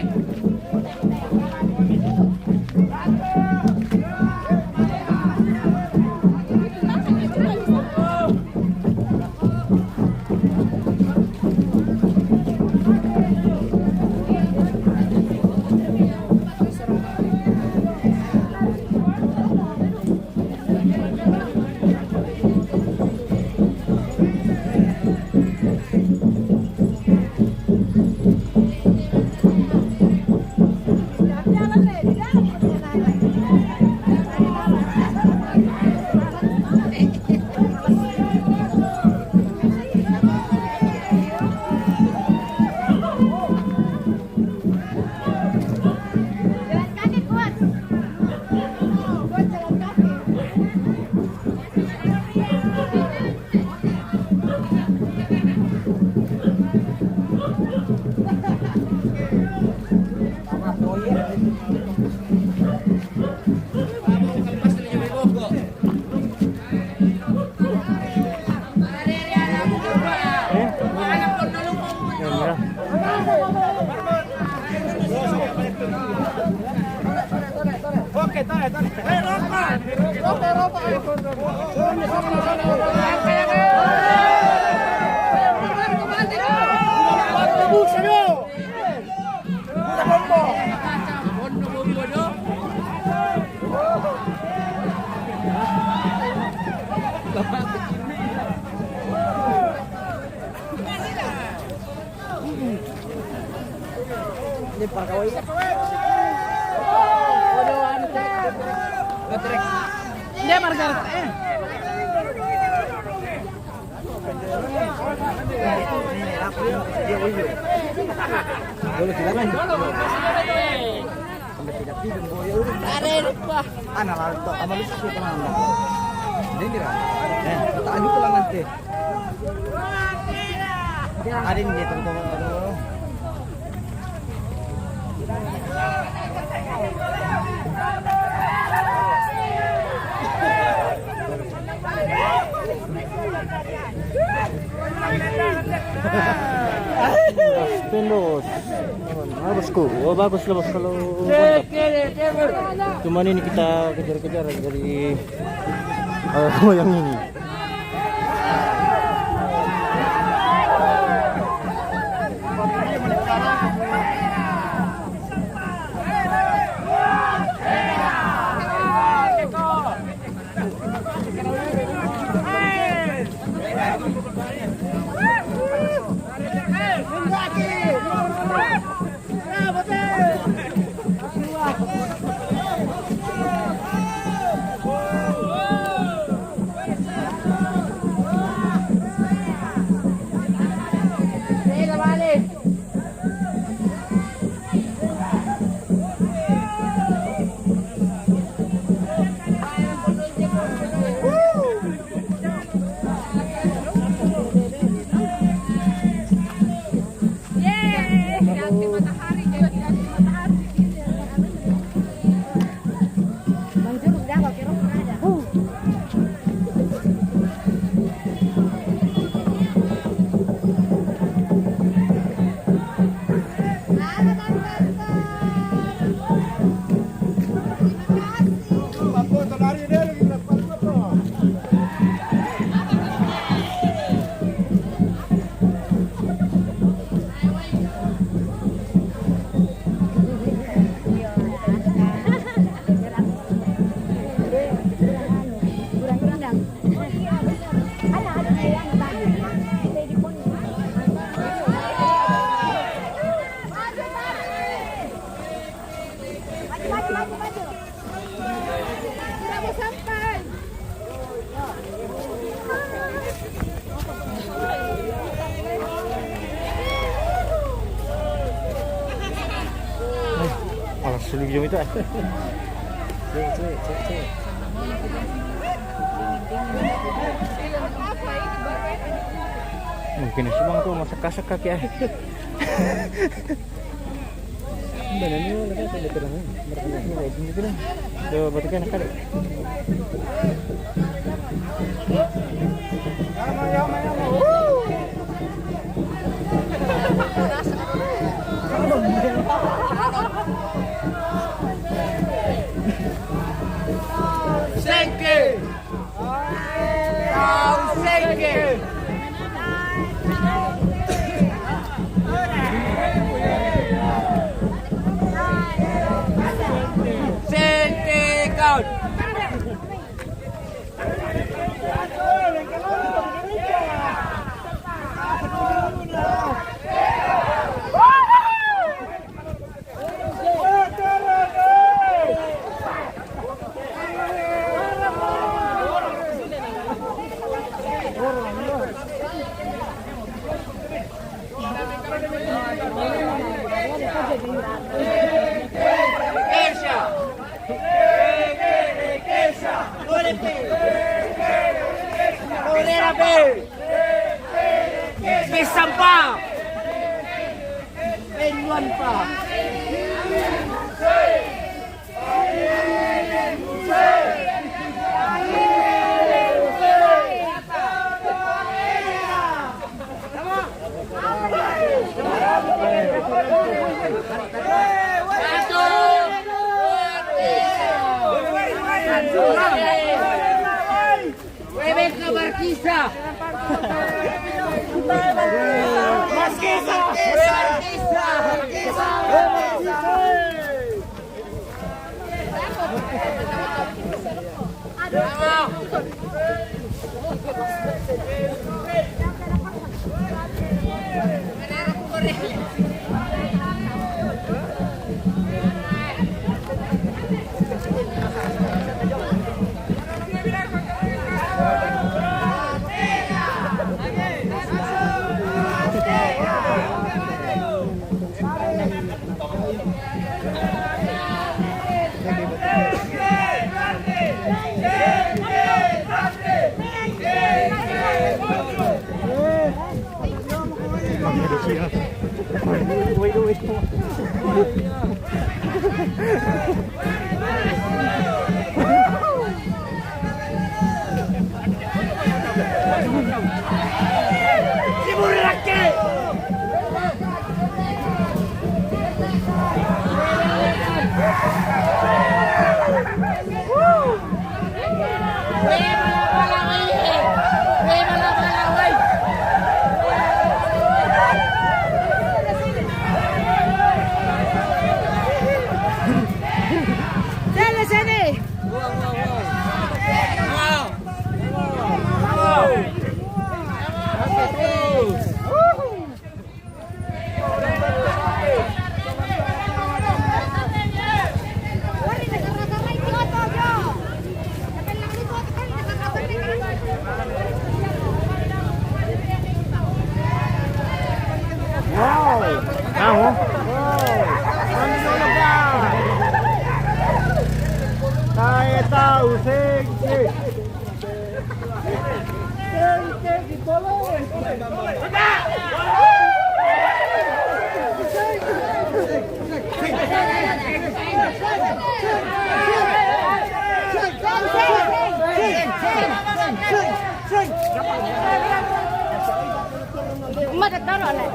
Dia Margaret. Pindos. Bagus ko. Oh, bagus labas kalau. Cuman ini kita kejar-kejar dari yang ini. Malah sulit jam itu. Mungkin si bang tuh masak kasak kaki ah. Benar ni lah kan ada terang. Mereka ni itu kan. Coba batikan nak ada. Sampah. Penuan pa. Rebecca Barquisa. Siburake! Sini sini. Tayo tahu sing. Madat daro lah.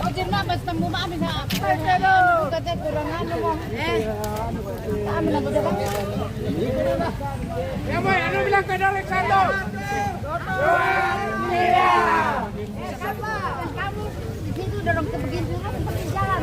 Ojek na basta mo maamin na. Kate kurangan mo. Amin lang ba? Ya boy, ano bilang ka dari satu? Kamu di situ dorong ke begitu seperti jalan.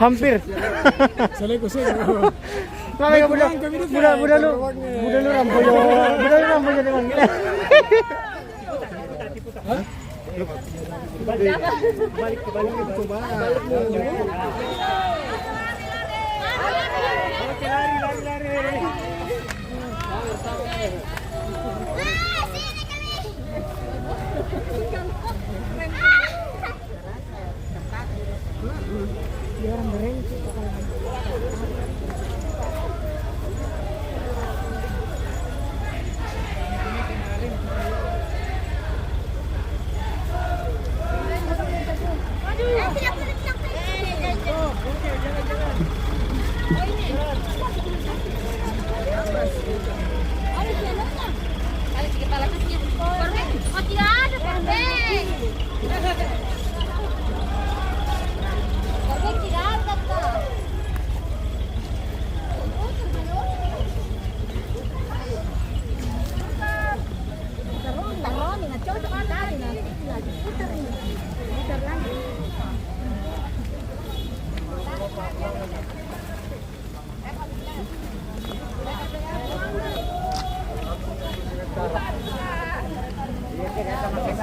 Hampir. Budak lu rampoyo dengan gila. Balik coba. Lari.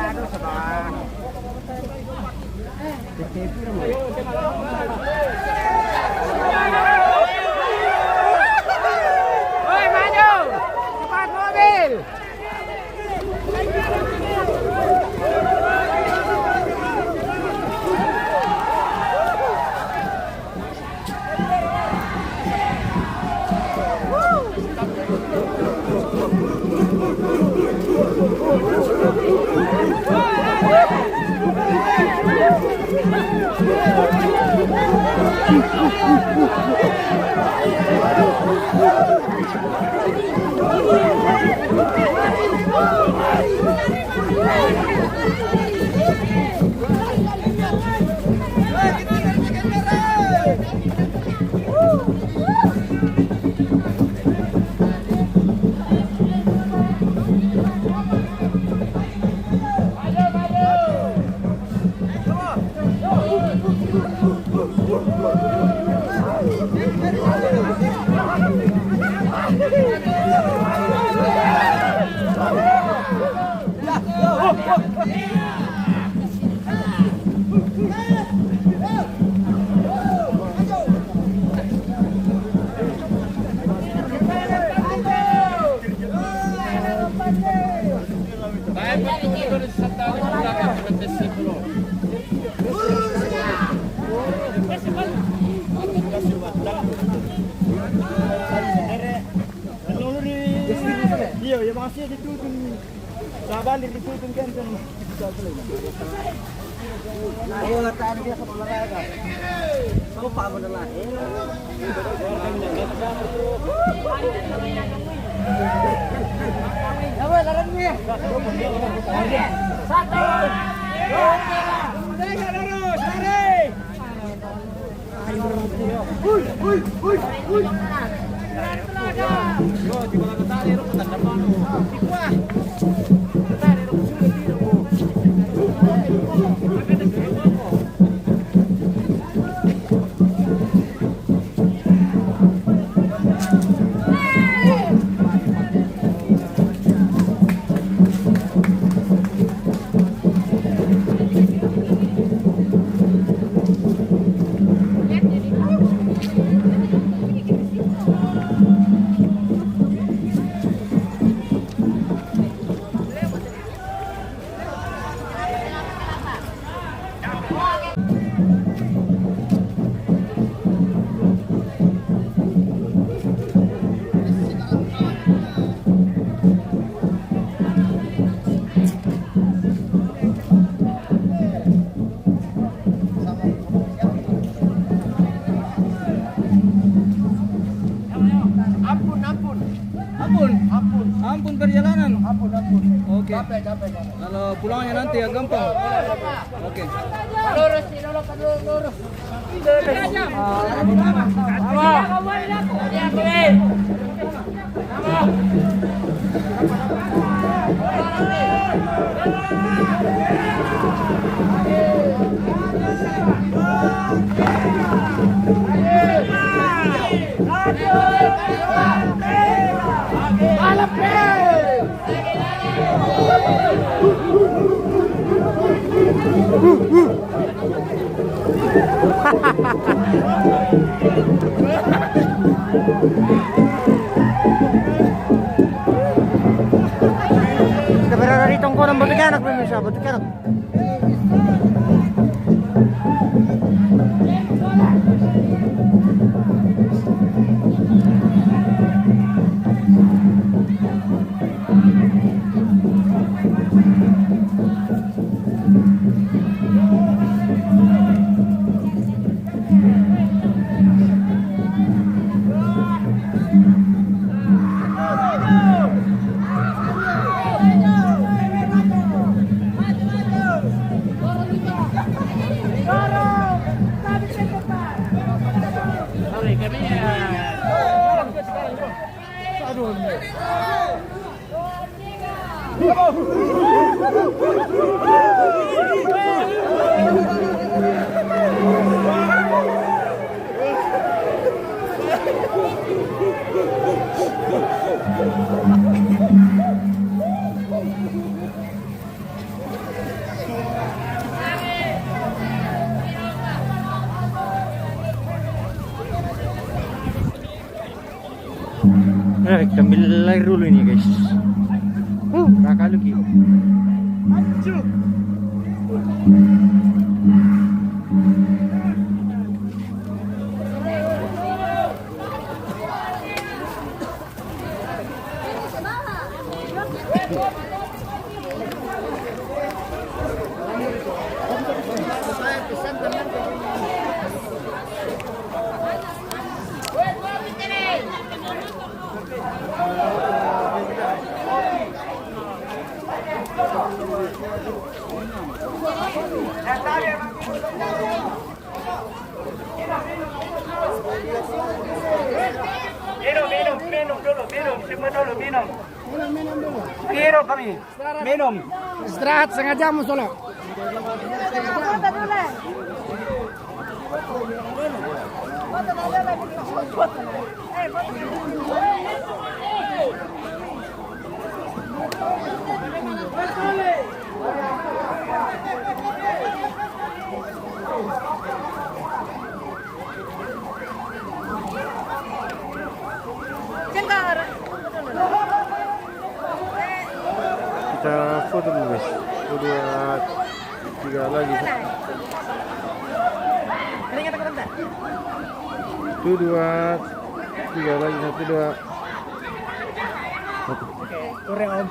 Woi, maju! Cepat mobil! Iya, ya masih ditutup. Nah, balik ditutup kan. Ayo latihan dia ke olahraga. Kamu pak beneran. Ayo lari nih. Satu. Dua, tiga lurus, lari. Hui. Yo, di bola tali ro putar depan. Wah. Tali ro sulit ro. Ampun perjalanan. Ampun. Oke. Capek. Kalau pulangnya nanti ya gampang. Oke. Lurus. Kita berada di tongkonan Batu-Kanak pemirsa, Batu-Kanak. kita ambil air dulu ini guys. Raka lagi. Kiro kami. Minum. Istirahat setengah jam soalnya. Kita foto dulu guys. 1, 2, 3 lagi. 1, 2, 3 lagi. 1, 2. Kurang om.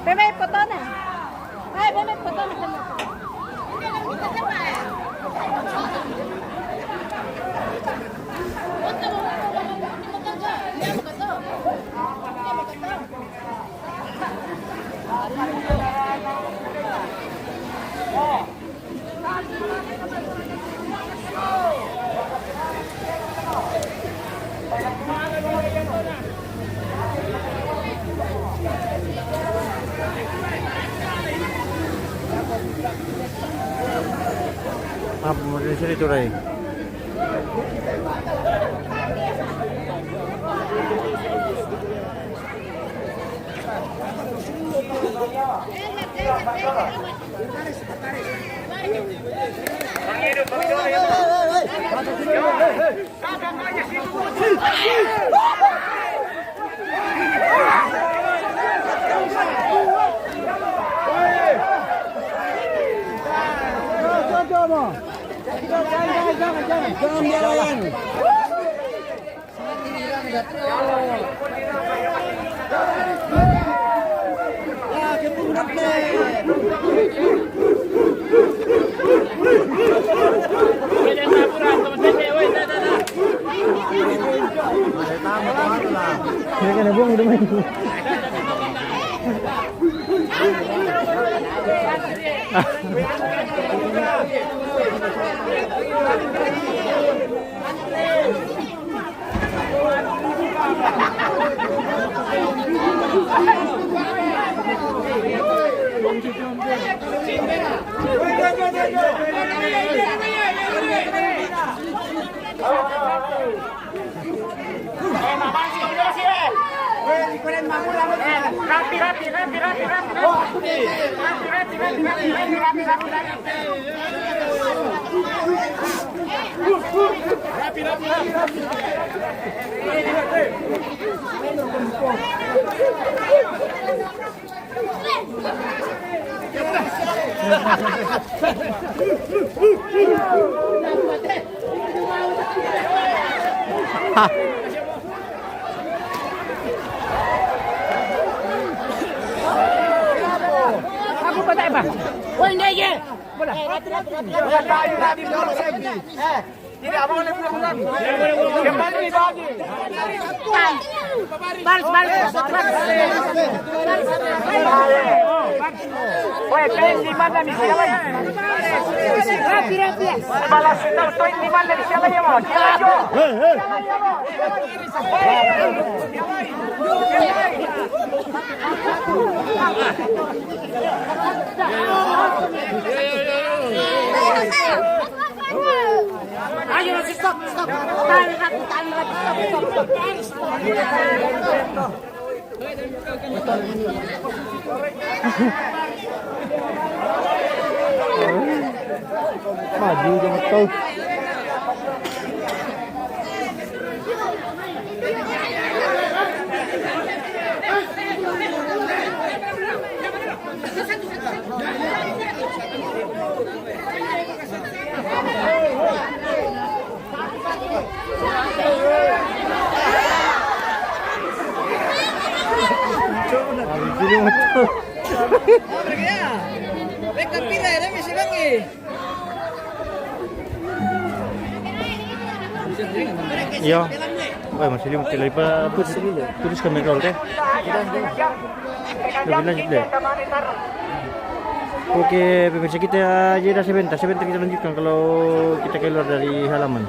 Bebe foto na. Ay, bebe foto na. Apa mau di sini tuh Ray? Aku patay ba? Woi, hindi. Bola. Tidak boleh pulang. Kembali lagi. Balas. Woi, pen di mana nih siapa ya? Rapi. Balas itu di mana nih siapa ya mau? Ayo, stop. Tarik lagi, stop. Maju jangan tahu. Sini motor. Iya. Wah, masih 5 kilo pa tulis kami roll teh. Lebih lanjut deh. Oke, pemirsa kita jeda sebentar kita lanjutkan kalau kita keluar dari halaman.